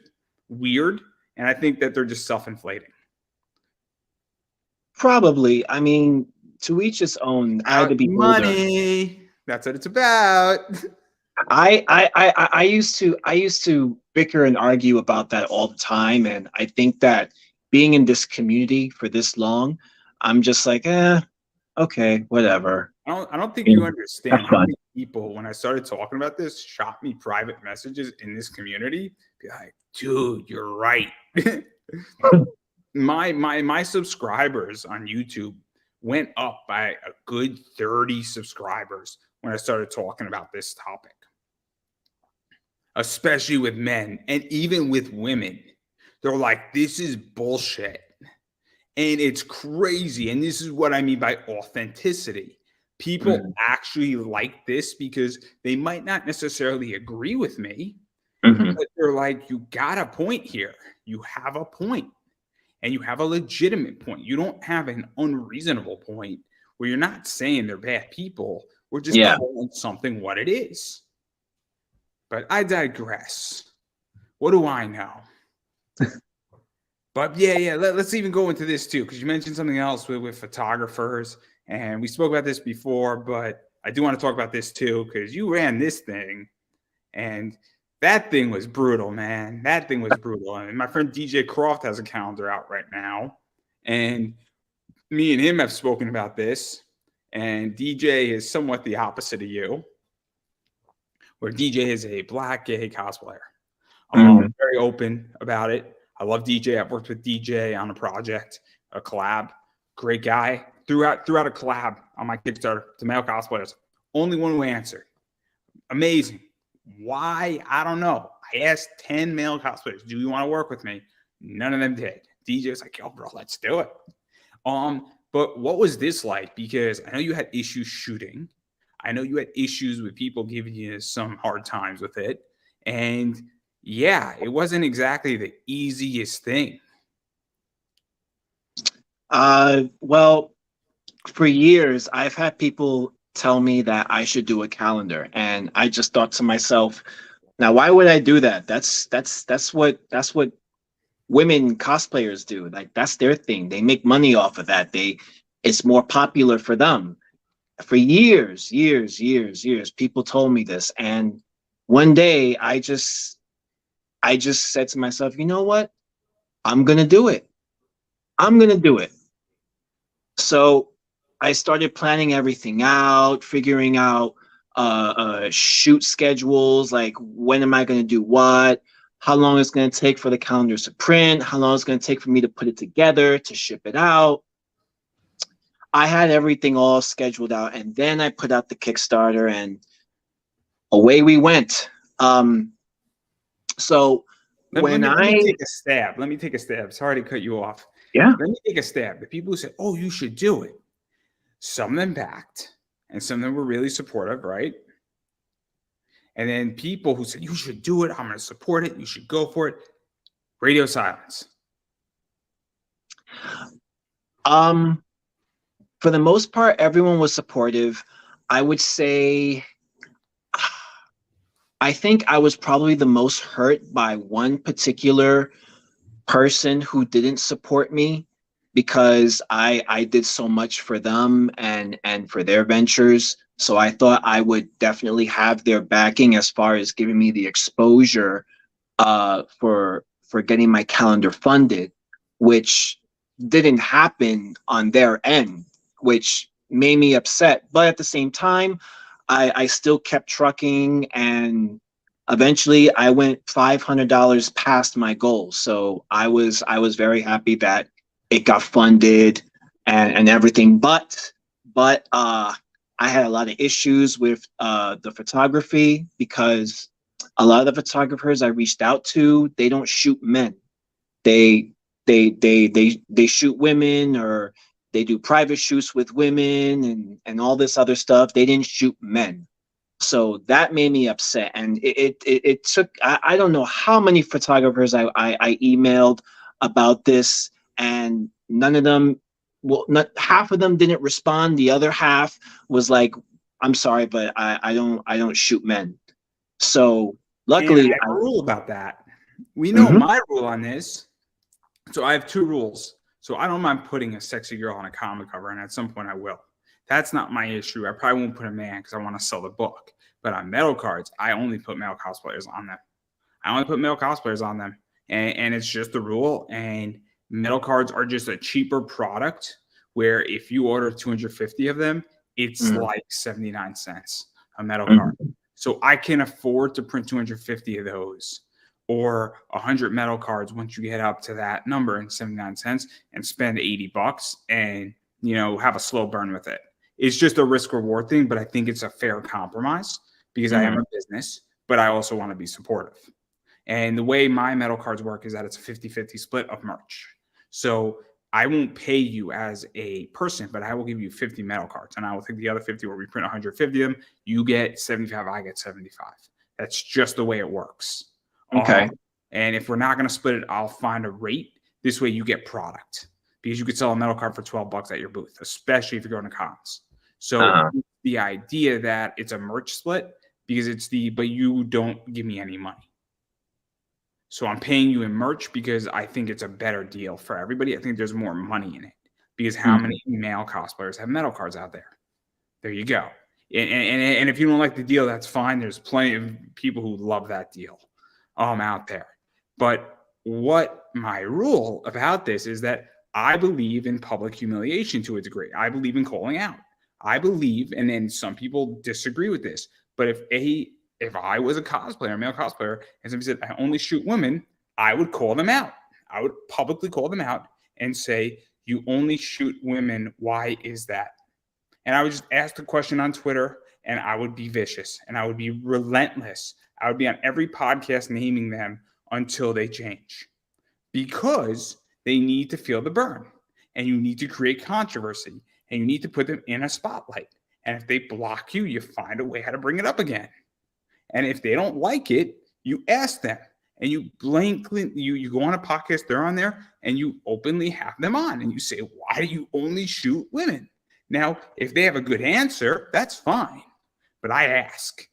Speaker 1: weird. And I think that they're just self-inflating.
Speaker 2: Probably. I mean, to each his own. I to be
Speaker 1: money. That's what it's about.
Speaker 2: I used to bicker and argue about that all the time, and I think that being in this community for this long, I'm just like, okay, whatever.
Speaker 1: I don't think you understand how many people, when I started talking about this, shot me private messages in this community. Be like, dude, you're right. my subscribers on YouTube went up by a good 30 subscribers when I started talking about this topic, especially with men and even with women. They're like, this is bullshit. And it's crazy. And this is what I mean by authenticity. People actually like this because they might not necessarily agree with me, but they're like, you got a point here. You have a point. And you have a legitimate point. You don't have an unreasonable point where you're not saying they're bad people. We're just calling something what it is. But I digress. What do I know? But yeah. Let's even go into this too, because you mentioned something else with photographers. And we spoke about this before, but I do want to talk about this too, because you ran this thing. And that thing was brutal, man. That thing was brutal. And my friend DJ Croft has a calendar out right now. And me and him have spoken about this. And DJ is somewhat the opposite of you, where DJ is a black gay cosplayer. I'm very open about it. I love DJ. I've worked with DJ on a project, a collab. Great guy. Threw out a collab on my Kickstarter to male cosplayers. Only one who answered. Amazing. Why? I don't know. I asked 10 male cosplayers, do you want to work with me? None of them did. DJ was like, yo, bro, let's do it. But what was this like? Because I know you had issues shooting. I know you had issues with people giving you some hard times with it. And yeah, it wasn't exactly the easiest thing.
Speaker 2: Well, for years, I've had people tell me that I should do a calendar. And I just thought to myself, now, why would I do that? That's what women cosplayers do. Like, that's their thing. They make money off of that. It's more popular for them. For years, people told me this. And one day I just said to myself, you know what? I'm going to do it. So I started planning everything out, figuring out shoot schedules, like when am I going to do what, how long it's going to take for the calendars to print, how long it's going to take for me to put it together, to ship it out. I had everything all scheduled out, and then I put out the Kickstarter, and away we went. So let me
Speaker 1: take a stab. Sorry to cut you off.
Speaker 2: Yeah.
Speaker 1: Let me take a stab. The people who said, oh, you should do it. Some of them backed, and some of them were really supportive, right? And then people who said, you should do it. I'm going to support it. You should go for it. Radio silence.
Speaker 2: For the most part, everyone was supportive. I would say, I think I was probably the most hurt by one particular person who didn't support me, because I did so much for them and for their ventures. So I thought I would definitely have their backing as far as giving me the exposure for getting my calendar funded, which didn't happen on their end, which made me upset. But at the same time, I still kept trucking, and eventually I went $500 past my goal. So I was very happy that it got funded and everything. But I had a lot of issues with the photography because a lot of the photographers I reached out to, they don't shoot men. They they shoot women, or they do private shoots with women and all this other stuff. They didn't shoot men. So that made me upset, and it took I don't know how many photographers I emailed about this, and none of them, well, not half of them didn't respond. The other half was like, I'm sorry, but I don't shoot men. So
Speaker 1: And I
Speaker 2: luckily
Speaker 1: have a rule about that. We know
Speaker 2: Mhm.
Speaker 1: my rule on this. So I have two rules. So I don't mind putting a sexy girl on a comic cover, and at some point I will. That's not my issue. I probably won't put a man because I want to sell the book. But on metal cards, I only put male cosplayers on them. I only put male cosplayers on them, and it's just the rule. And metal cards are just a cheaper product. Where if you order 250 of them, it's
Speaker 2: Mhm.
Speaker 1: like 79 cents a metal card.
Speaker 2: Mhm.
Speaker 1: So I can afford to print 250 of those, or 100 metal cards once you get up to that number in 79 cents, and spend $80 and have a slow burn with it. It's just a risk reward thing, but I think it's a fair compromise because I am
Speaker 2: Mhm.
Speaker 1: a business, but I also want to be supportive. And the way my metal cards work is that it's a 50-50 split of merch. So I won't pay you as a person, but I will give you 50 metal cards, and I will take the other 50 where we print 150 of them. You get 75, I get 75. That's just the way it works.
Speaker 2: Okay.
Speaker 1: And if we're not going to split it, I'll find a rate. This way you get product, because you could sell a metal card for $12 at your booth, especially if you're going to cons. So
Speaker 2: Uh-huh.
Speaker 1: the idea that it's a merch split, because but you don't give me any money. So I'm paying you in merch because I think it's a better deal for everybody. I think there's more money in it, because how
Speaker 2: Mhm.
Speaker 1: many male cosplayers have metal cards out there? There you go. And if you don't like the deal, that's fine. There's plenty of people who love that deal out there. But what my rule about this is that I believe in public humiliation to a degree. I believe in calling out. I believe, and then some people disagree with this, but if I was a cosplayer, a male cosplayer, and somebody said I only shoot women, I would call them out. I would publicly call them out and say, "You only shoot women. Why is that?" And I would just ask the question on Twitter, and I would be vicious and I would be relentless. I would be on every podcast naming them until they change, because they need to feel the burn, and you need to create controversy, and you need to put them in a spotlight. And if they block you, you find a way how to bring it up again. And if they don't like it, you ask them, and you blankly you go on a podcast, they're on there, and you openly have them on, and you say, why do you only shoot women? Now, if they have a good answer, that's fine. But I ask.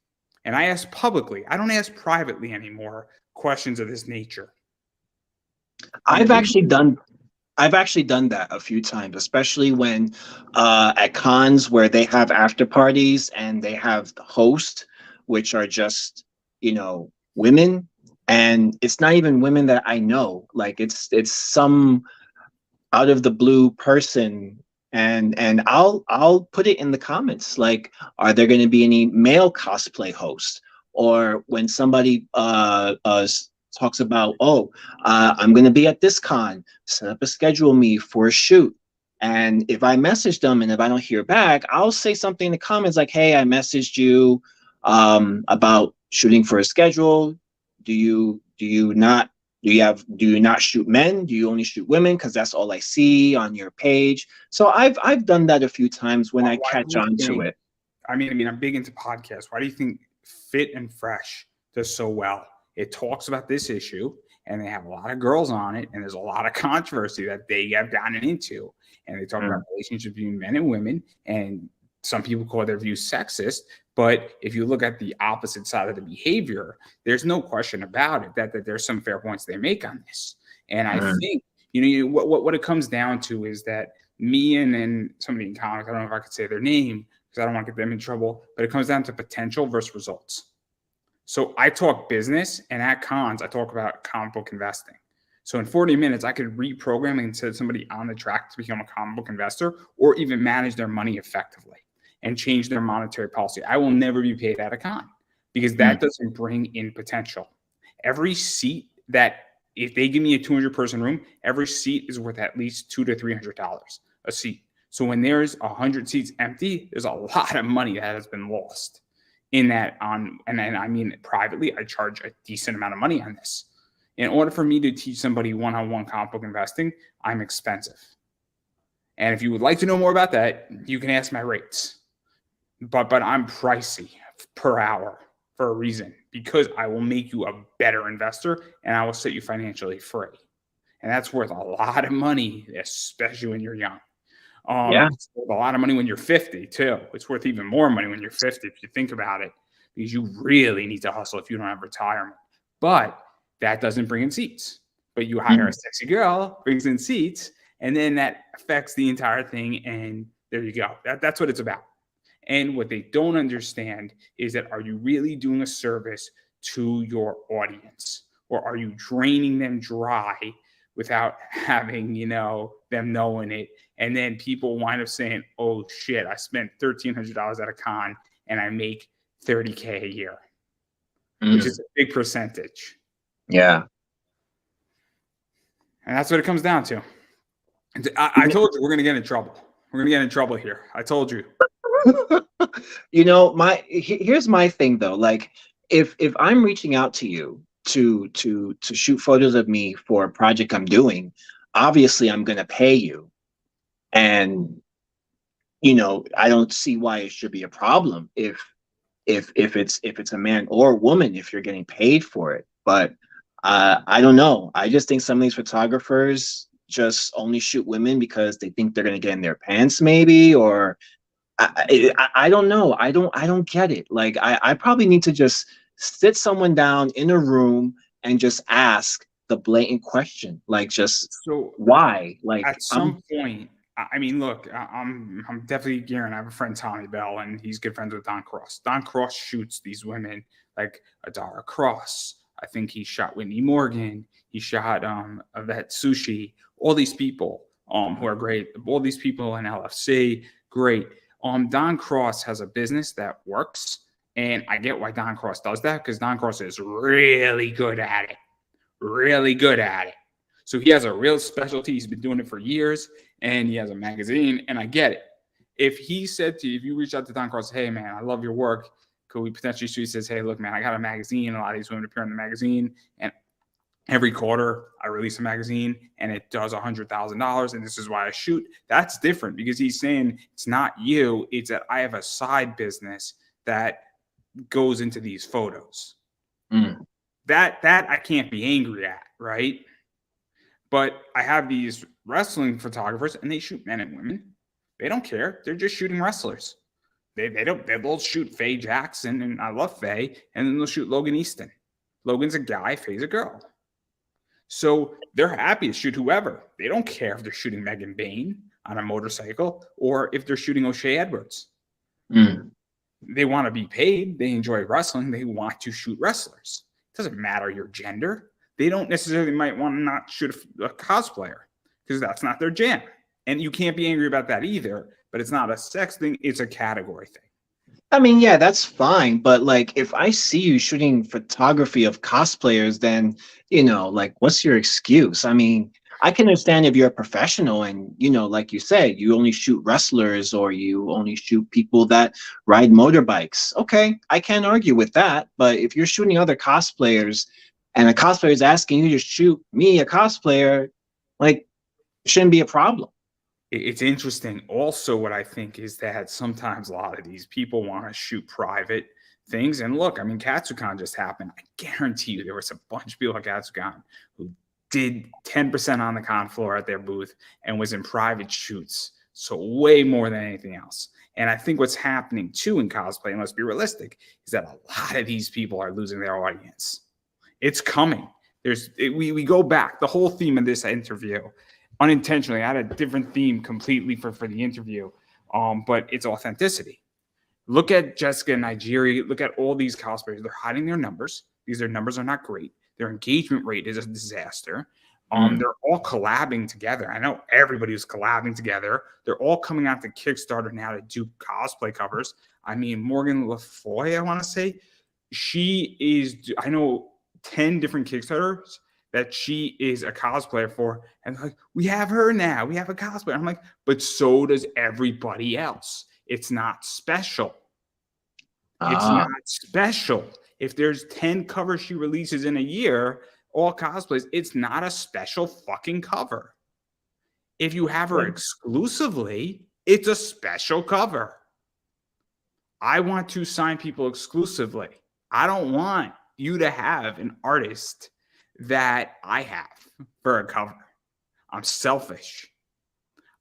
Speaker 1: And I ask publicly. I don't ask privately anymore questions of this nature. I'm a
Speaker 2: I've
Speaker 1: big
Speaker 2: actually done I've actually done that a few times, especially when at cons where they have after parties and they have the host, which are just, women. And it's not even women that I know. Like it's some out of the blue person. And I'll put it in the comments, like, are there going to be any male cosplay hosts? Or when somebody talks about, oh, I'm going to be at this con, set up a schedule me for a shoot. And if I message them and if I don't hear back, I'll say something in the comments like, hey, I messaged you about shooting for a schedule. Do you not shoot men? Do you only shoot women? Because that's all I see on your page. So I've done that a few times when I
Speaker 1: Why do
Speaker 2: catch
Speaker 1: you
Speaker 2: on to
Speaker 1: think?
Speaker 2: it.
Speaker 1: I mean, I'm big into podcasts. Why do you think Fit and Fresh does so well? It talks about this issue, and they have a lot of girls on it, and there's a lot of controversy that they have gotten into, and they talk about
Speaker 2: Mm,
Speaker 1: relationships between men and women, and some people call their views sexist. But if you look at the opposite side of the behavior, there's no question about it that there's some fair points they make on this. And I
Speaker 2: mm,
Speaker 1: think what it comes down to is that me and somebody in comics, I don't know if I could say their name because I don't want to get them in trouble, but it comes down to potential versus results. So I talk business, and at cons, I talk about comic book investing. So in 40 minutes, I could reprogram and set somebody on the track to become a comic book investor, or even manage their money effectively and change their monetary policy. I will never be paid at a con, because
Speaker 2: mm,
Speaker 1: that doesn't bring in potential. Every seat that, if they give me a 200-person room, every seat is worth at least $200 to $300 a seat. So when there's 100 seats empty, there's a lot of money that has been lost in that. And I mean, privately, I charge a decent amount of money on this. In order for me to teach somebody one-on-one comic book investing, I'm expensive. And if you would like to know more about that, you can ask my rates. But I'm pricey per hour for a reason, because I will make you a better investor and I will set you financially free. And that's worth a lot of money, especially when you're young.
Speaker 2: Yeah.
Speaker 1: It's worth a lot of money when you're 50 too. It's worth even more money when you're 50 if you think about it, because you really need to hustle if you don't have retirement. But that doesn't bring in seats. But you hire a sexy girl, brings in seats, and then that affects the entire thing. And there you go. That's what it's about. And what they don't understand is that, are you really doing a service to your audience, or are you draining them dry without having, them knowing it? And then people wind up saying, oh shit, I spent $1,300 at a con and I make $30K a year, which is a big percentage.
Speaker 2: Yeah.
Speaker 1: And that's what it comes down to. I told you we're going to get in trouble. We're going to get in trouble here. I told you.
Speaker 2: Here's my thing though. Like, if I'm reaching out to you to shoot photos of me for a project I'm doing, obviously I'm going to pay you. And I don't see why it should be a problem if it's a man or a woman, if you're getting paid for it. But I don't know. I just think some of these photographers just only shoot women because they think they're going to get in their pants, maybe, or I don't know. I don't get it. Like, I probably need to just sit someone down in a room and just ask the blatant question, like, just why? Like,
Speaker 1: at some point, I mean, look, I'm definitely gearing. I have a friend, Tommy Bell, and he's good friends with Don Cross. Don Cross shoots these women like Adara Cross. I think he shot Whitney Morgan. He shot Yvette Sushi. All these people who are great. All these people in LFC, great. Don Cross has a business that works, and I get why Don Cross does that, because Don Cross is really good at it. Really good at it. So he has a real specialty. He's been doing it for years, and he has a magazine, and I get it. If he said to you, if you reach out to Don Cross, hey, man, I love your work, could we potentially shoot? He says, hey, look, man, I got a magazine. A lot of these women appear in the magazine, and every quarter I release a magazine, and it does $100,000, and this is why I shoot. That's different, because he's saying it's not you. It's that I have a side business that goes into these photos. That I can't be angry at, right? But I have these wrestling photographers, and they shoot men and women. They don't care. They're just shooting wrestlers. They'll shoot Faye Jackson, and I love Faye, and then they'll shoot Logan Easton. Logan's a guy, Faye's a girl. So they're happy to shoot whoever. They don't care if they're shooting Megan Bain on a motorcycle or if they're shooting O'Shea Edwards. They want to be paid. They enjoy wrestling. They want to shoot wrestlers. It doesn't matter your gender. They don't necessarily might want to not shoot a cosplayer because that's not their jam. And you can't be angry about that either, but it's not a sex thing. It's a category thing.
Speaker 2: I mean, yeah, that's fine. But like, if I see you shooting photography of cosplayers, then, like, what's your excuse? I mean, I can understand if you're a professional and, like you said, you only shoot wrestlers or you only shoot people that ride motorbikes. Okay, I can't argue with that. But if you're shooting other cosplayers and a cosplayer is asking you to shoot me, a cosplayer, like, it shouldn't be a problem.
Speaker 1: It's interesting. Also, what I think is that sometimes a lot of these people want to shoot private things. And look, I mean, KatsuCon just happened. I guarantee you there was a bunch of people at KatsuCon who did 10% on the con floor at their booth and was in private shoots. So way more than anything else. And I think what's happening too in cosplay, and let's be realistic, is that a lot of these people are losing their audience. It's coming. We go back. The whole theme of this interview, unintentionally, I had a different theme completely for the interview, but it's authenticity. Look at Jessica in Nigeria. Look at all these cosplayers. They're hiding their numbers because their numbers are not great. Their engagement rate is a disaster. They're all collabing together. I know everybody was collabing together. They're all coming out to Kickstarter now to do cosplay covers. I mean, Morgan LaFoy, I want to say, she is, I know 10 different Kickstarters that she is a cosplayer for. And like, we have her now. We have a cosplayer. I'm like, but so does everybody else. It's not special. It's
Speaker 2: Ah,
Speaker 1: not special. If there's 10 covers she releases in a year, all cosplays, it's not a special fucking cover. If you have her
Speaker 2: yeah.
Speaker 1: exclusively, it's a special cover. I want to sign people exclusively. I don't want you to have an artist that I have for a cover. I'm selfish.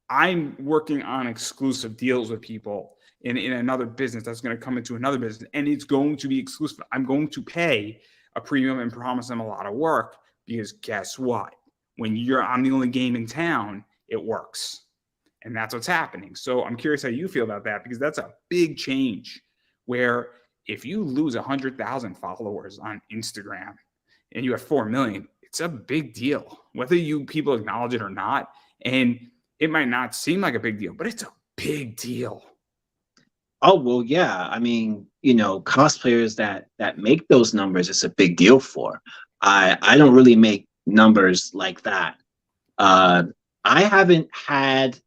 Speaker 1: I'm working on exclusive deals with people in another business that's going to come into another business, and it's going to be exclusive. I'm going to pay a premium and promise them a lot of work because guess what? When I'm the only game in town, it works. And that's what's happening. So I'm curious how you feel about that, because that's a big change where if you lose 100,000 followers on Instagram and you have 4 million, it's a big deal, whether you people acknowledge it or not. And it might not seem like a big deal, but it's a big deal.
Speaker 2: Oh, well, yeah. I mean, cosplayers that make those numbers, it's a big deal for. I don't really make numbers like that. Uh, I haven't had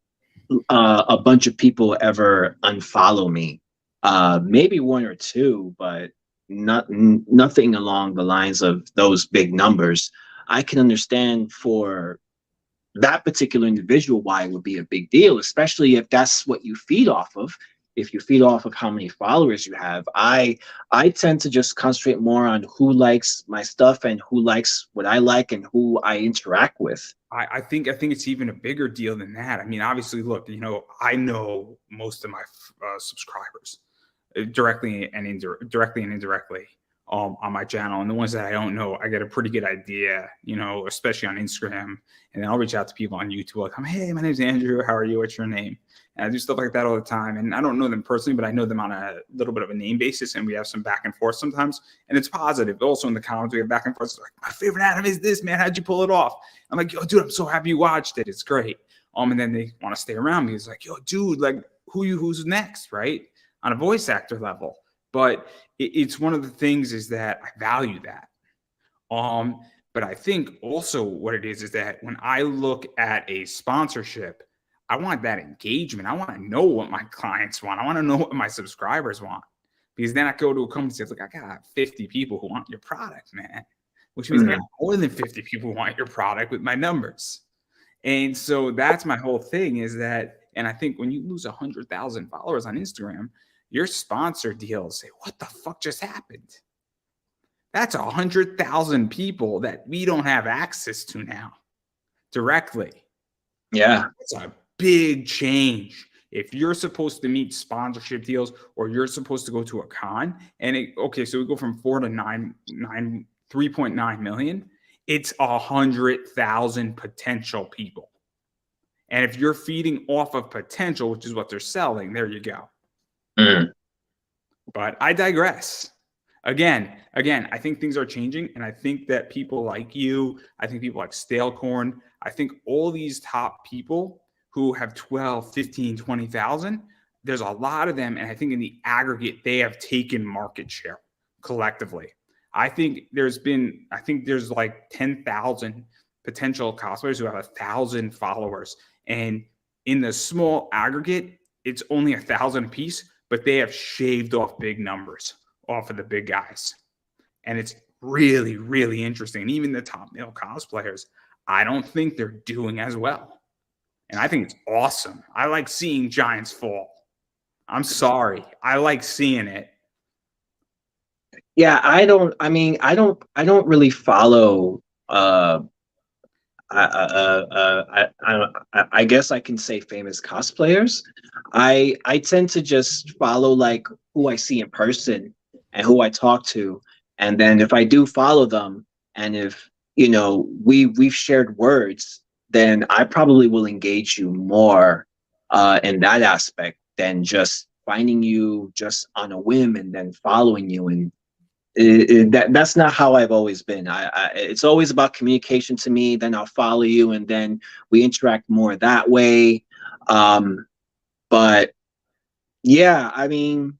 Speaker 2: a bunch of people ever unfollow me. Maybe one or two, but nothing along the lines of those big numbers. I can understand for that particular individual why it would be a big deal, especially if that's what you feed off of. If you feed off of how many followers you have, I tend to just concentrate more on who likes my stuff and who likes what I like and who I interact with.
Speaker 1: I think it's even a bigger deal than that. I mean, obviously, look, I know most of my subscribers directly and indirectly on my channel, and the ones that I don't know, I get a pretty good idea, especially on Instagram, and then I'll reach out to people on YouTube like, hey, my name's Andrew, how are you, what's your name? And I do stuff like that all the time, and I don't know them personally, but I know them on a little bit of a name basis, and we have some back and forth sometimes, and it's positive. Also in the comments we have back and forth. It's like, my favorite anime is this, man, how'd you pull it off? I'm like, yo, dude, I'm so happy you watched it, it's great. And then they want to stay around me. It's like, yo, dude, like, who's next, right? On a voice actor level. But it's one of the things is that I value that. But I think also what it is that when I look at a sponsorship, I want that engagement. I want to know what my clients want. I want to know what my subscribers want. Because then I go to a company and say, look, I got 50 people who want your product, man. Which means I got more than 50 people who want your product with my numbers. And so that's my whole thing is that, and I think when you lose 100,000 followers on Instagram, your sponsor deals say, what the fuck just happened? That's 100,000 people that we don't have access to now directly.
Speaker 2: Yeah.
Speaker 1: It's a big change. If you're supposed to meet sponsorship deals or you're supposed to go to a con, and so we go from 4 to 3.9 million, it's 100,000 potential people. And if you're feeding off of potential, which is what they're selling, there you go. But I digress. Again, I think things are changing, and I think that people like you, I think people like Stalecorn, I think all these top people who have 12, 15, 20,000, there's a lot of them, and I think in the aggregate, they have taken market share collectively. I think there's like 10,000 potential cosplayers who have 1,000 followers, and in the small aggregate, it's only 1,000 a piece, but they have shaved off big numbers off of the big guys. And it's really, really interesting. And even the top male cosplayers, I don't think they're doing as well. And I think it's awesome. I like seeing giants fall. I'm sorry. I like seeing it.
Speaker 2: Yeah, I don't really follow I guess I can say famous cosplayers. I tend to just follow like who I see in person and who I talk to, and then if I do follow them, and if we've shared words, then I probably will engage you more in that aspect than just finding you just on a whim and then following you. And that's not how I've always been. It's always about communication to me. Then I'll follow you, and then we interact more that way. But yeah, I mean,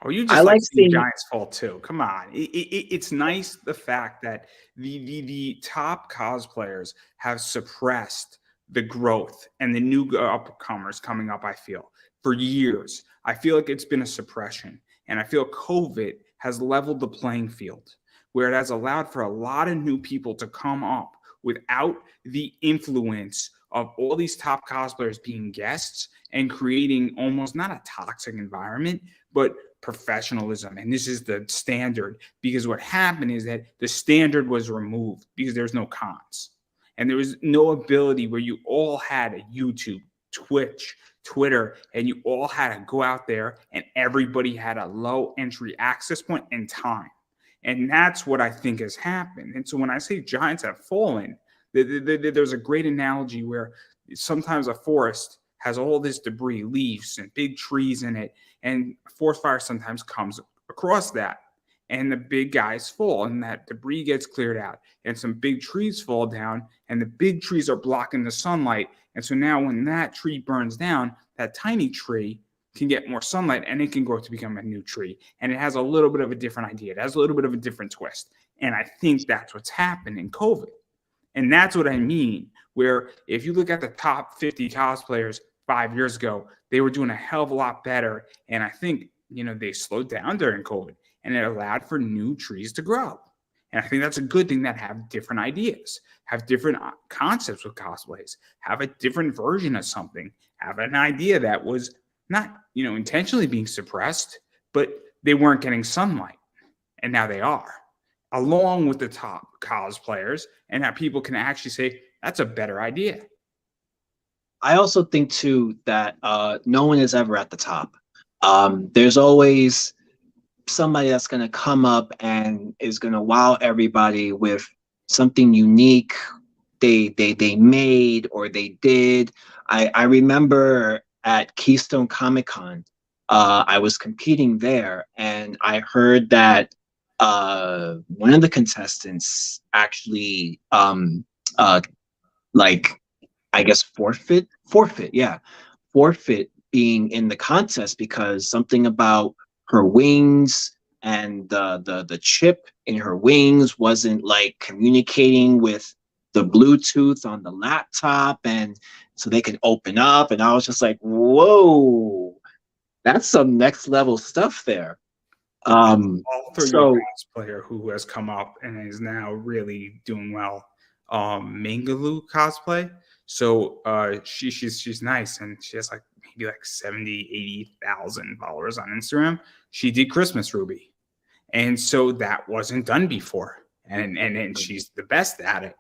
Speaker 1: Oh, you
Speaker 2: I
Speaker 1: just like
Speaker 2: like
Speaker 1: seeing
Speaker 2: seeing.
Speaker 1: giants fall too. Come on, it's nice the fact that the top cosplayers have suppressed the growth and the new upcomers coming up. I feel for years, I feel like it's been a suppression, and I feel COVID has leveled the playing field, where it has allowed for a lot of new people to come up without the influence of all these top cosplayers being guests and creating almost not a toxic environment, but professionalism. And this is the standard, because what happened is that the standard was removed because there's no cons. And there was no ability where you all had a YouTube, Twitch, Twitter, and you all had to go out there and everybody had a low entry access point and time. And that's what I think has happened. And so when I say giants have fallen, there's a great analogy where sometimes a forest has all this debris, leaves, and big trees in it, and a forest fire sometimes comes across that, and the big guys fall, and that debris gets cleared out, and some big trees fall down, and the big trees are blocking the sunlight. And so now when that tree burns down, that tiny tree can get more sunlight and it can grow to become a new tree. And it has a little bit of a different idea. It has a little bit of a different twist. And I think that's what's happened in COVID. And that's what I mean, where if you look at the top 50 cosplayers 5 years ago, they were doing a hell of a lot better. And I think, they slowed down during COVID and it allowed for new trees to grow. And I think that's a good thing, that have different ideas, have different concepts with cosplays, have a different version of something, have an idea that was not, intentionally being suppressed, but they weren't getting sunlight. And now they are, along with the top cosplayers, and that people can actually say, that's a better idea.
Speaker 2: I also think too that no one is ever at the top. There's always somebody that's going to come up and is going to wow everybody with something unique they made or they did. I remember at Keystone Comic Con, I was competing there, and I heard that one of the contestants actually like, I guess, forfeit being in the contest because something about her wings and the chip in her wings wasn't like communicating with the Bluetooth on the laptop, and so they could open up. And I was just like, whoa, that's some next level stuff there.
Speaker 1: I'll throw you a
Speaker 2: So
Speaker 1: cosplayer who has come up and is now really doing well. Mangaloo cosplay. So she's nice, and she has like maybe like 70,000-80,000 followers on Instagram. She did Christmas Ruby, and so that wasn't done before, and she's the best at it.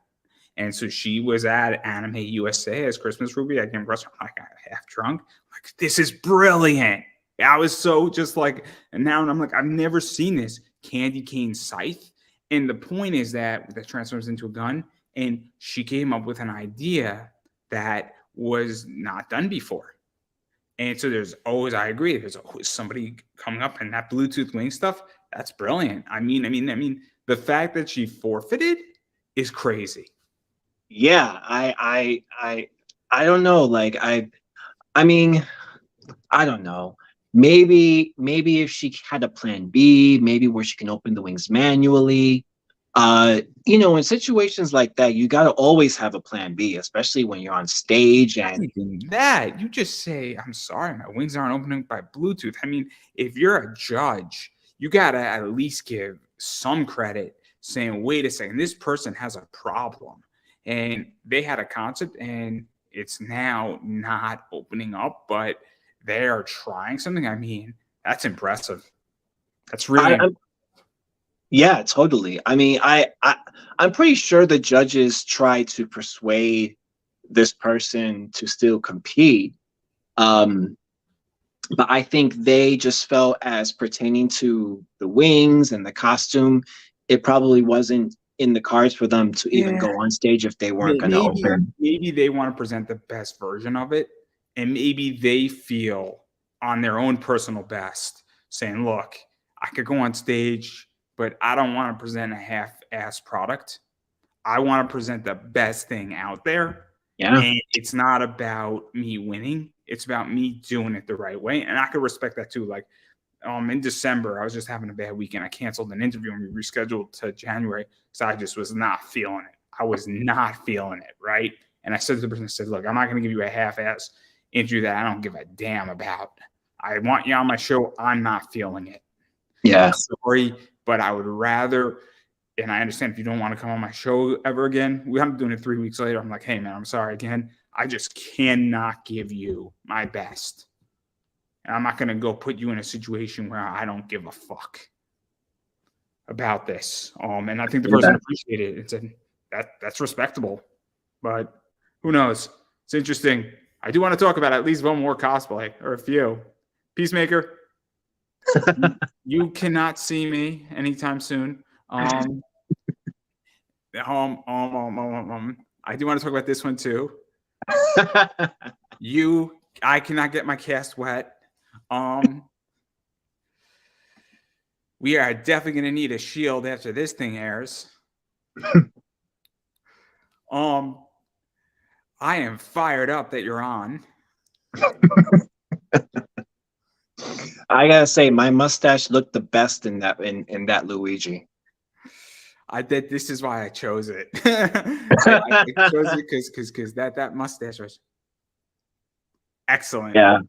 Speaker 1: And so she was at Anime USA as Christmas Ruby. I came across her, I got half drunk. Like, this is brilliant. I was so just like, and now I'm like, I've never seen this candy cane scythe. And the point is that transforms into a gun. And she came up with an idea that was not done before. And so there's always, I agree, there's always somebody coming up, and that Bluetooth wing stuff, that's brilliant. I mean, the fact that she forfeited is crazy.
Speaker 2: yeah, I don't know. Like I mean, I don't know. Maybe if she had a plan B, maybe where she can open the wings manually. In situations like that, you got to always have a plan B, especially when you're on stage.
Speaker 1: Not
Speaker 2: And
Speaker 1: even that. You just say, I'm sorry, my wings aren't opening by Bluetooth. I mean, if you're a judge, you got to at least give some credit, saying, wait a second, this person has a problem. And they had a concept and it's now not opening up, but they are trying something. I mean, that's impressive. That's really
Speaker 2: I'm yeah, totally. I mean, I'm pretty sure the judges tried to persuade this person to still compete. Um, but I think they just felt as pertaining to the wings and the costume, it probably wasn't in the cards for them to even
Speaker 1: yeah.
Speaker 2: go on stage if they weren't going to
Speaker 1: Maybe
Speaker 2: open.
Speaker 1: maybe they want to present the best version of it, and maybe they feel on their own personal best, saying, "Look, I could go on stage, but I don't want to present a half-ass product. I want to present the best thing out there,
Speaker 2: Yeah.
Speaker 1: and it's not about me winning. It's about me doing it the right way." And I could respect that too. Like, in December, I was just having a bad weekend. I canceled an interview and we rescheduled to January because I just was not feeling it. I was not feeling it, right? And I said to the person, I said, look, I'm not going to give you a half-ass interview that I don't give a damn about. I want you on my show. I'm not feeling it.
Speaker 2: Yeah.
Speaker 1: I'm sorry, but I would rather, and I understand if you don't want to come on my show ever again. I'm doing it 3 weeks later. I'm like, hey, man, I'm sorry again. I just cannot give you my best. And I'm not going to go put you in a situation where I don't give a fuck about this. And I think the person appreciated it and said, that's respectable. But who knows? It's interesting. I do want to talk about at least one more cosplay or a few. Peacemaker, you cannot see me anytime soon. I do want to talk about this one too. I cannot get my cast wet. We are definitely going to need a shield after this thing airs. I am fired up that you're on.
Speaker 2: I gotta say, my mustache looked the best in that Luigi.
Speaker 1: This is why I chose it. I chose it because that mustache was excellent.
Speaker 2: Yeah.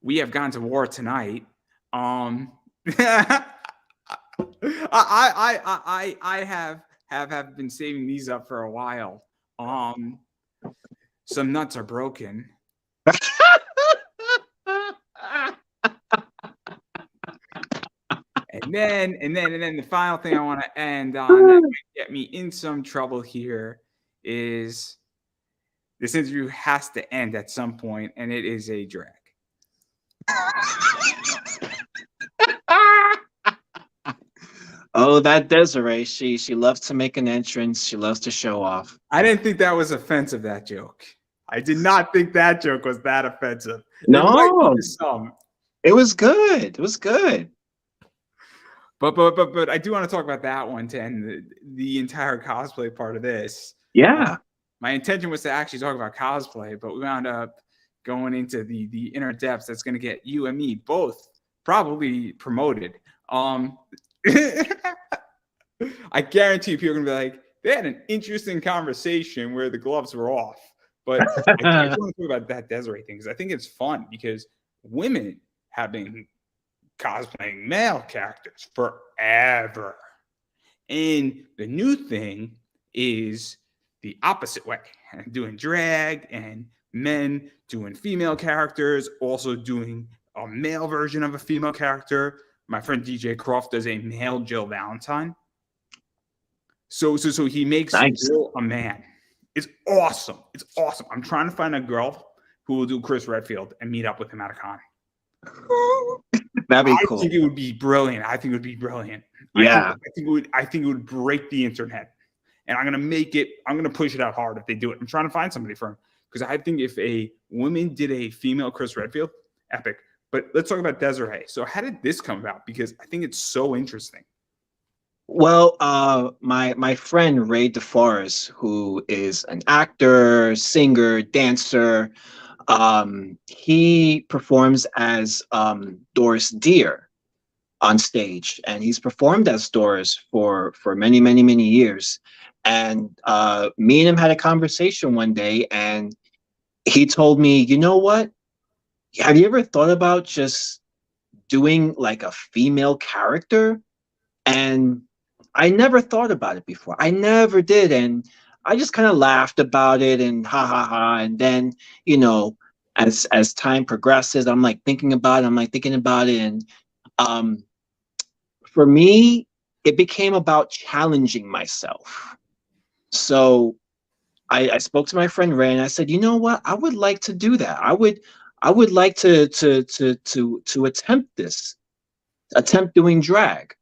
Speaker 1: We have gone to war tonight. I have been saving these up for a while. Some nuts are broken. And then the final thing I want to end on that might get me in some trouble here is this interview has to end at some point, and it is a drag.
Speaker 2: Oh, that Desiree, she loves to make an entrance. She loves to show off.
Speaker 1: I didn't think that was offensive, that joke. I did not think that joke was that offensive.
Speaker 2: No,
Speaker 1: some.
Speaker 2: It was good. It was good.
Speaker 1: But I do want to talk about that one to end the entire cosplay part of this.
Speaker 2: Yeah.
Speaker 1: My intention was to actually talk about cosplay, but we wound up going into the inner depths that's going to get you and me both probably promoted. I guarantee you people are going to be like, they had an interesting conversation where the gloves were off. But I just want to talk about that Desiree thing because I think it's fun because women have been cosplaying male characters forever. And the new thing is the opposite way, doing drag and men doing female characters, also doing a male version of a female character. My friend DJ Croft does a male Jill Valentine. So he makes Jill a man. It's awesome. It's awesome. I'm trying to find a girl who will do Chris Redfield and meet up with him at a con.
Speaker 2: That'd be cool.
Speaker 1: I think it would be brilliant. I think it would break the internet. And I'm gonna push it out hard if they do it. I'm trying to find somebody for him. Because I think if a woman did a female Chris Redfield, epic. But let's talk about Desiree. So how did this come about? Because I think it's so interesting.
Speaker 2: Well, my friend Ray DeForest, who is an actor, singer, dancer, he performs as Doris Deer on stage, and he's performed as Doris for many, many, many years. And me and him had a conversation one day, and he told me, you know what? Have you ever thought about just doing like a female character? And I never thought about it before. I never did. And I just kind of laughed about it and ha ha ha. And then, you know, as time progresses, I'm like thinking about it. And for me, it became about challenging myself. So I spoke to my friend Ray and I said, you know what? I would like to do that. I would like to attempt doing drag.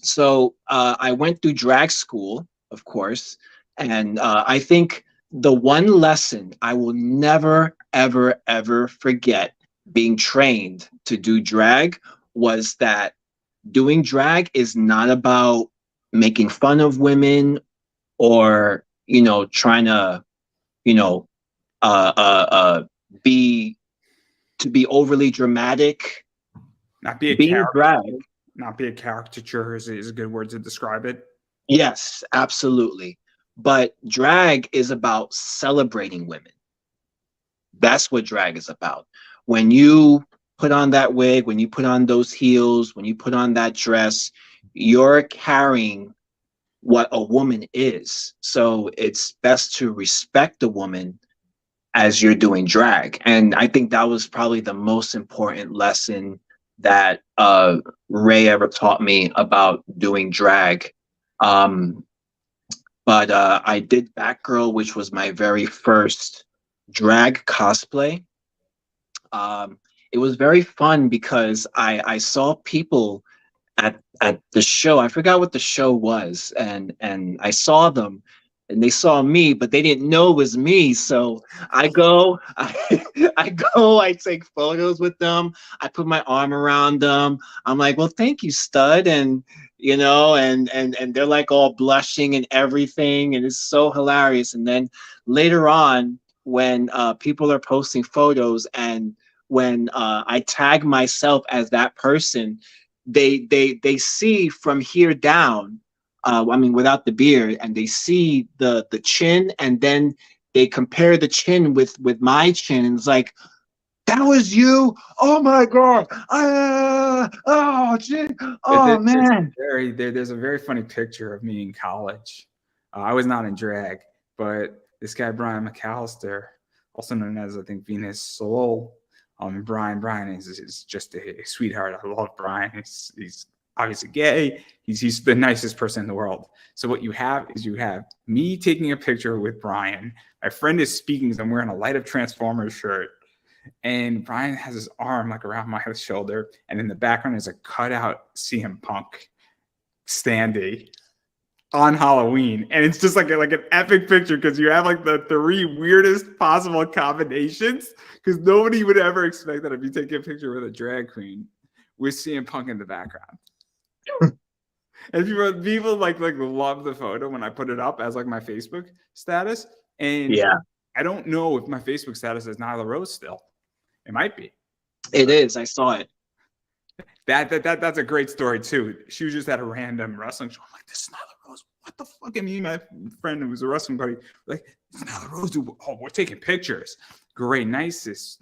Speaker 2: So I went through drag school, of course, and I think the one lesson I will never, ever, ever forget being trained to do drag was that doing drag is not about making fun of women or, you know, trying to, you know, be overly dramatic.
Speaker 1: Not be a
Speaker 2: Being
Speaker 1: character.
Speaker 2: drag,
Speaker 1: Not be a caricature is a good word to describe it.
Speaker 2: yes, absolutely. But drag is about celebrating women. That's what drag is about. When you put on that wig, when you put on those heels, when you put on that dress, you're carrying what a woman is. So it's best to respect the woman as you're doing drag. And I think that was probably the most important lesson that Ray ever taught me about doing drag. Um, but I did Batgirl, which was my very first drag cosplay. It was very fun because I saw people at the show. I forgot what the show was, and I saw them, and they saw me, but they didn't know it was me. So I go, I go, I take photos with them. I put my arm around them. I'm like, well, thank you, stud, and and they're like all blushing and everything, and it's so hilarious. And then later on, when people are posting photos and when I tag myself as that person, they see from here down. I mean, without the beard, and they see the chin, and then they compare the chin with my chin, and it's like, that was you. Oh my god. Oh, gee. Oh man.
Speaker 1: There's a very funny picture of me in college. I was not in drag, but this guy Brian McAllister, also known as I think Venus Solol, Brian is just a sweetheart. I love Brian. He's obviously gay. He's the nicest person in the world. So what you have is you have me taking a picture with Brian. My friend is speaking. So I'm wearing a Light of Transformers shirt. And Brian has his arm like around my shoulder, and in the background is a cutout CM Punk standee on Halloween, and it's just like an epic picture because you have like the three weirdest possible combinations. Because nobody would ever expect that if you take a picture with a drag queen with CM Punk in the background. And people like love the photo when I put it up as like my Facebook status, and
Speaker 2: Yeah,
Speaker 1: I don't know if my Facebook status is Nyla Rose still. It might be.
Speaker 2: it is. I saw it.
Speaker 1: That's a great story too. She was just at a random wrestling show. I'm like, this is Nyla Rose. What the fuck? And me and my friend who was a wrestling buddy, like, this is Nyla Rose. Dude. Oh, we're taking pictures. Great, nicest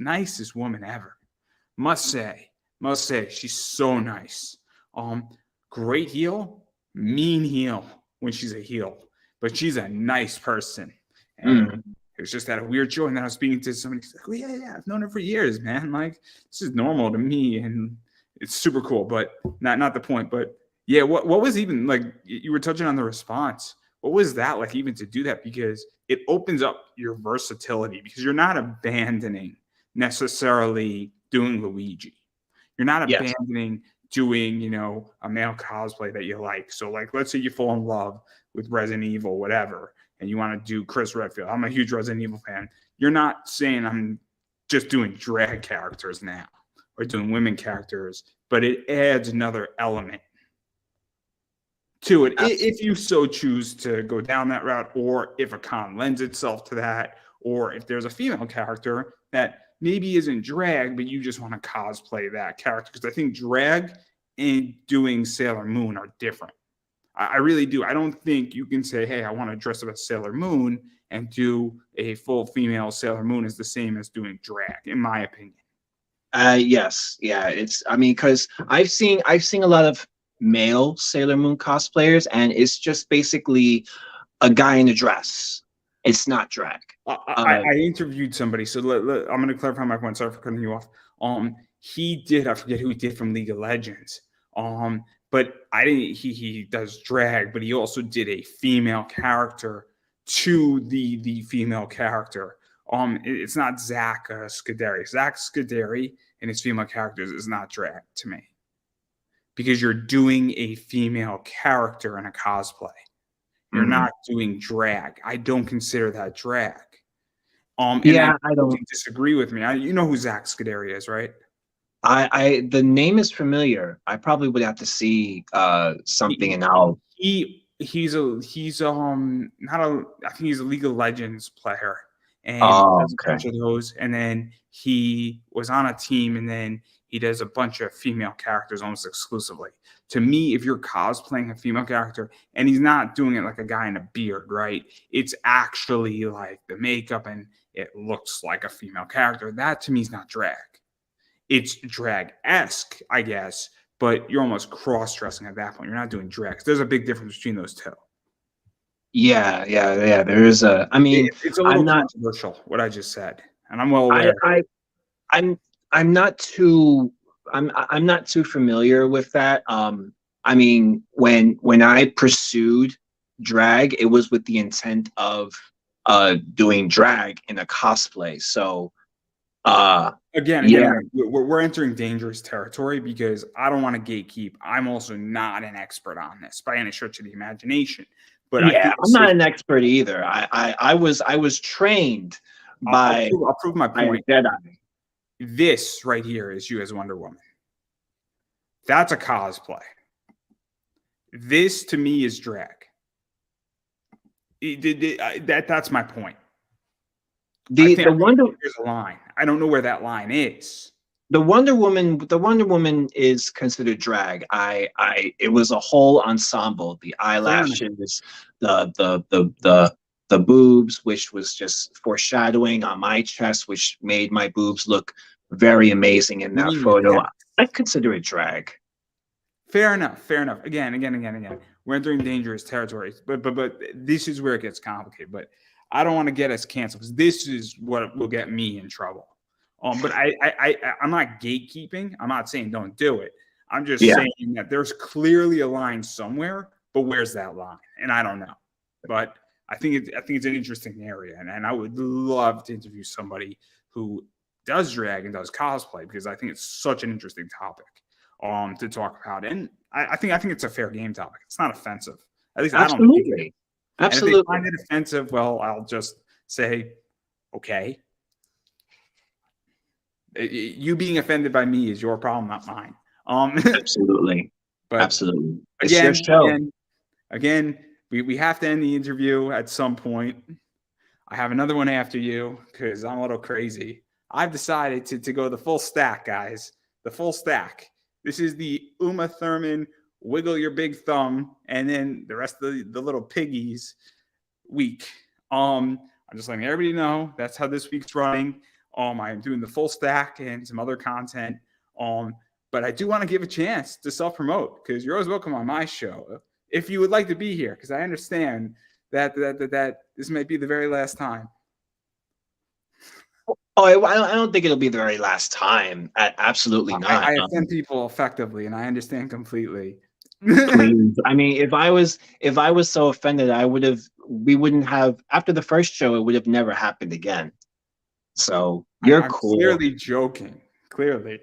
Speaker 1: woman ever. Must say, she's so nice. Great heel, mean heel when she's a heel, but she's a nice person. And it was just at a weird show, and then I was speaking to somebody. He's like, "Oh yeah, I've known her for years, man. Like, this is normal to me, and it's super cool." But not the point. But yeah, what was even like? You were touching on the response. What was that like, even to do that? Because it opens up your versatility. Because you're not abandoning necessarily doing Luigi. You're not
Speaker 2: Yes.
Speaker 1: abandoning doing a male cosplay that you like. So like, let's say you fall in love with Resident Evil, whatever, and you want to do Chris Redfield. I'm a huge Resident Evil fan. You're not saying I'm just doing drag characters now or doing women characters, but it adds another element to it if you so choose to go down that route, or if a con lends itself to that, or if there's a female character that maybe isn't drag, but you just want to cosplay that character. Because I think drag and doing Sailor Moon are different. I really do. I don't think you can say, hey, I want to dress up as Sailor Moon and do a full female Sailor Moon is the same as doing drag, in my opinion.
Speaker 2: Yes. Yeah. I mean, because I've seen a lot of male Sailor Moon cosplayers, and it's just basically a guy in a dress. It's not drag.
Speaker 1: I interviewed somebody, so I'm going to clarify my point. Sorry for cutting you off. He did. I forget who he did from League of Legends. But I didn't. He does drag, but he also did a female character to the female character. It's not Zach Scuderi. Zach Scuderi and his female characters is not drag to me, because you're doing a female character in a cosplay. You're not doing drag. I don't consider that drag.
Speaker 2: Yeah, I don't
Speaker 1: disagree with me. You know who Zach Scuderi is, right?
Speaker 2: The name is familiar. I probably would have to see something, and I'll.
Speaker 1: He's not a. I think he's a League of Legends player, and he
Speaker 2: Oh,
Speaker 1: does a
Speaker 2: okay.
Speaker 1: bunch of those. And then he was on a team, and then he does a bunch of female characters almost exclusively. To me, if you're cosplaying a female character and he's not doing it like a guy in a beard, right? It's actually like the makeup and it looks like a female character. That to me is not drag. It's drag-esque, I guess, but you're almost cross-dressing at that point. You're not doing drag. There's a big difference between those two.
Speaker 2: Yeah. There is a. I mean,
Speaker 1: It's a little
Speaker 2: I'm not.
Speaker 1: controversial what I just said, and I'm well
Speaker 2: I
Speaker 1: aware.
Speaker 2: I I'm I'm not too. I'm not too familiar with that. I mean, when I pursued drag, it was with the intent of doing drag in a cosplay. So uh
Speaker 1: Again,
Speaker 2: yeah.
Speaker 1: we're entering dangerous territory because I don't want to gatekeep. I'm also not an expert on this by any stretch of the imagination, but I
Speaker 2: Yeah,
Speaker 1: think
Speaker 2: I'm
Speaker 1: it's
Speaker 2: not
Speaker 1: safe.
Speaker 2: an expert either. I was trained by
Speaker 1: I'll prove my
Speaker 2: a
Speaker 1: point.
Speaker 2: Jedi.
Speaker 1: This right here is you as Wonder Woman. That's a cosplay. This to me is drag. That's my point. I
Speaker 2: The
Speaker 1: think
Speaker 2: the Wonder
Speaker 1: there's a line. I don't know where that line is.
Speaker 2: the Wonder Woman is considered drag. It was a whole ensemble. The
Speaker 1: Fair enough.
Speaker 2: eyelashes, the boobs, which was just foreshadowing on my chest, which made my boobs look very amazing in
Speaker 1: You
Speaker 2: that
Speaker 1: mean your
Speaker 2: photo.
Speaker 1: neck?
Speaker 2: I consider it drag.
Speaker 1: Fair enough. Fair enough. Again. We're entering dangerous territories, but this is where it gets complicated. But I don't want to get us canceled because this is what will get me in trouble. But I'm not gatekeeping. I'm not saying don't do it. I'm just
Speaker 2: Yeah,
Speaker 1: saying that there's clearly a line somewhere, but where's that line? And I don't know. But I think it's an interesting area, and I would love to interview somebody who does drag and does cosplay because I think it's such an interesting topic to talk about. And I think it's a fair game topic. It's not offensive. At least I don't think it is.
Speaker 2: absolutely,
Speaker 1: And if they find
Speaker 2: absolutely,
Speaker 1: it offensive, well, I'll just say, okay, you being offended by me is your problem, not mine.
Speaker 2: absolutely,
Speaker 1: But
Speaker 2: absolutely. It's your
Speaker 1: again,
Speaker 2: show.
Speaker 1: again, again, we have to end the interview at some point. I have another one after you because I'm a little crazy. I've decided to go the full stack, guys. The full stack. This is the Uma Thurman wiggle your big thumb, and then the rest of the little piggies week. I'm just letting everybody know that's how this week's running. I'm doing the full stack and some other content. But I do want to give a chance to self-promote because you're always welcome on my show if you would like to be here, because I understand that this might be the very last time.
Speaker 2: Oh, I don't think it'll be the very last time. Absolutely not.
Speaker 1: I offend people effectively, and I understand completely.
Speaker 2: Please. I mean, if I was so offended, we wouldn't have after the first show, it would have never happened again. So you're
Speaker 1: I'm
Speaker 2: cool.
Speaker 1: clearly joking. Clearly,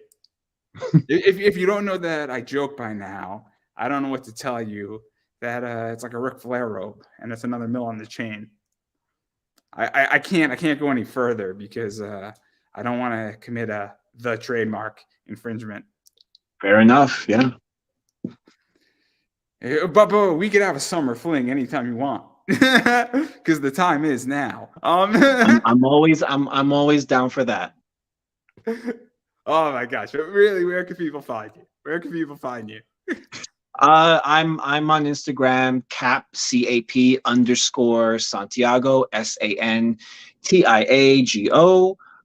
Speaker 1: if you don't know that I joke by now, I don't know what to tell you. That it's like a Ric Flair robe, and it's another mill on the chain. I can't go any further because I don't want to commit the trademark infringement.
Speaker 2: Fair enough. Yeah.
Speaker 1: But we could have a summer fling anytime you want because the time is now.
Speaker 2: I'm always down for that.
Speaker 1: Oh my gosh! But really, where can people find you? Where can people find you?
Speaker 2: I'm on Instagram, cap_Santiago Santiago.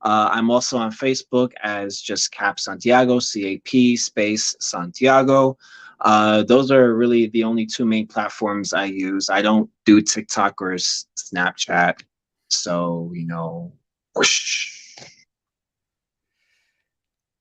Speaker 2: I'm also on Facebook as just Cap Santiago, CAP_Santiago. Those are really the only two main platforms I use. I don't do TikTok or Snapchat, so whoosh.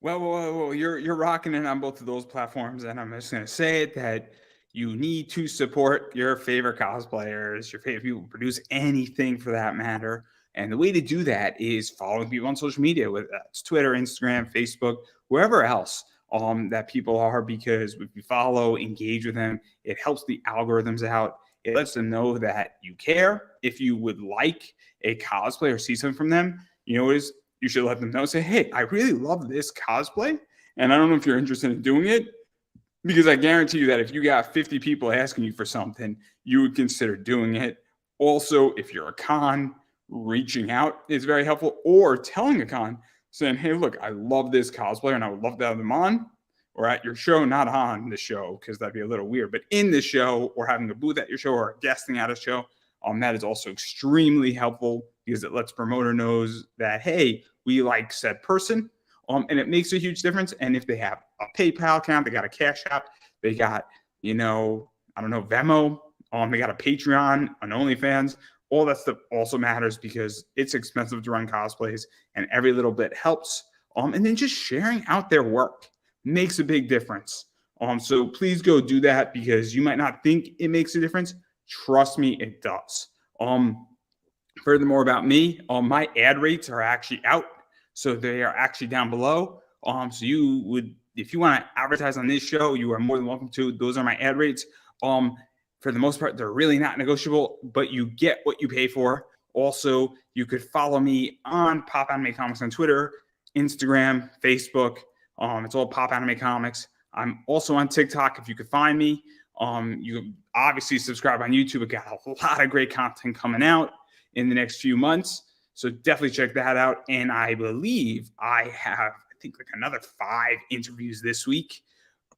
Speaker 1: Well, you're rocking it on both of those platforms, and I'm just gonna say it that you need to support your favorite cosplayers, your favorite people who produce anything for that matter. And the way to do that is following people on social media, whether that's Twitter, Instagram, Facebook, wherever else that people are, because if you follow, engage with them, it helps the algorithms out. It lets them know that you care. If you would like a cosplay or see something from them, you should let them know. Say, hey, I really love this cosplay, and I don't know if you're interested in doing it, because I guarantee you that if you got 50 people asking you for something, you would consider doing it. Also, if you're a con, reaching out is very helpful, or telling a con saying, hey, look, I love this cosplayer and I would love to have them on or at your show, not on the show, because that'd be a little weird, but in the show or having a booth at your show or guesting at a show. That is also extremely helpful because it lets promoter knows that, hey, we like said person. And it makes a huge difference. And if they have a PayPal account, they got a Cash App, they got, I don't know, Venmo, they got a Patreon, an OnlyFans. All that stuff also matters because it's expensive to run cosplays and every little bit helps. And then just sharing out their work makes a big difference. So please go do that because you might not think it makes a difference. Trust me, it does. Furthermore about me, my ad rates are actually out. So they are actually down below. So you would, if you want to advertise on this show, you are more than welcome to. Those are my ad rates. For the most part, they're really not negotiable, but you get what you pay for. Also, you could follow me on Pop Anime Comics on Twitter, Instagram, Facebook. It's all Pop Anime Comics. I'm also on TikTok if you could find me. You can obviously subscribe on YouTube. We got a lot of great content coming out in the next few months. So definitely check that out. And I believe I have, like another 5 interviews this week.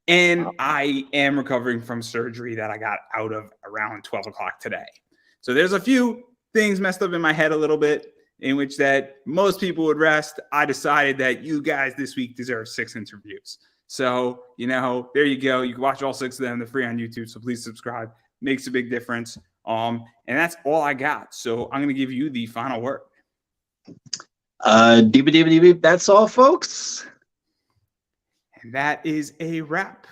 Speaker 1: And I am recovering from surgery that I got out of around 12 o'clock today. So there's a few things messed up in my head a little bit in which that most people would rest. I decided that you guys this week deserve 6 interviews. So, there you go. You can watch all 6 of them. They're free on YouTube. So please subscribe. Makes a big difference. And that's all I got. So I'm going to give you the final word.
Speaker 2: That's all, folks.
Speaker 1: And that is a wrap.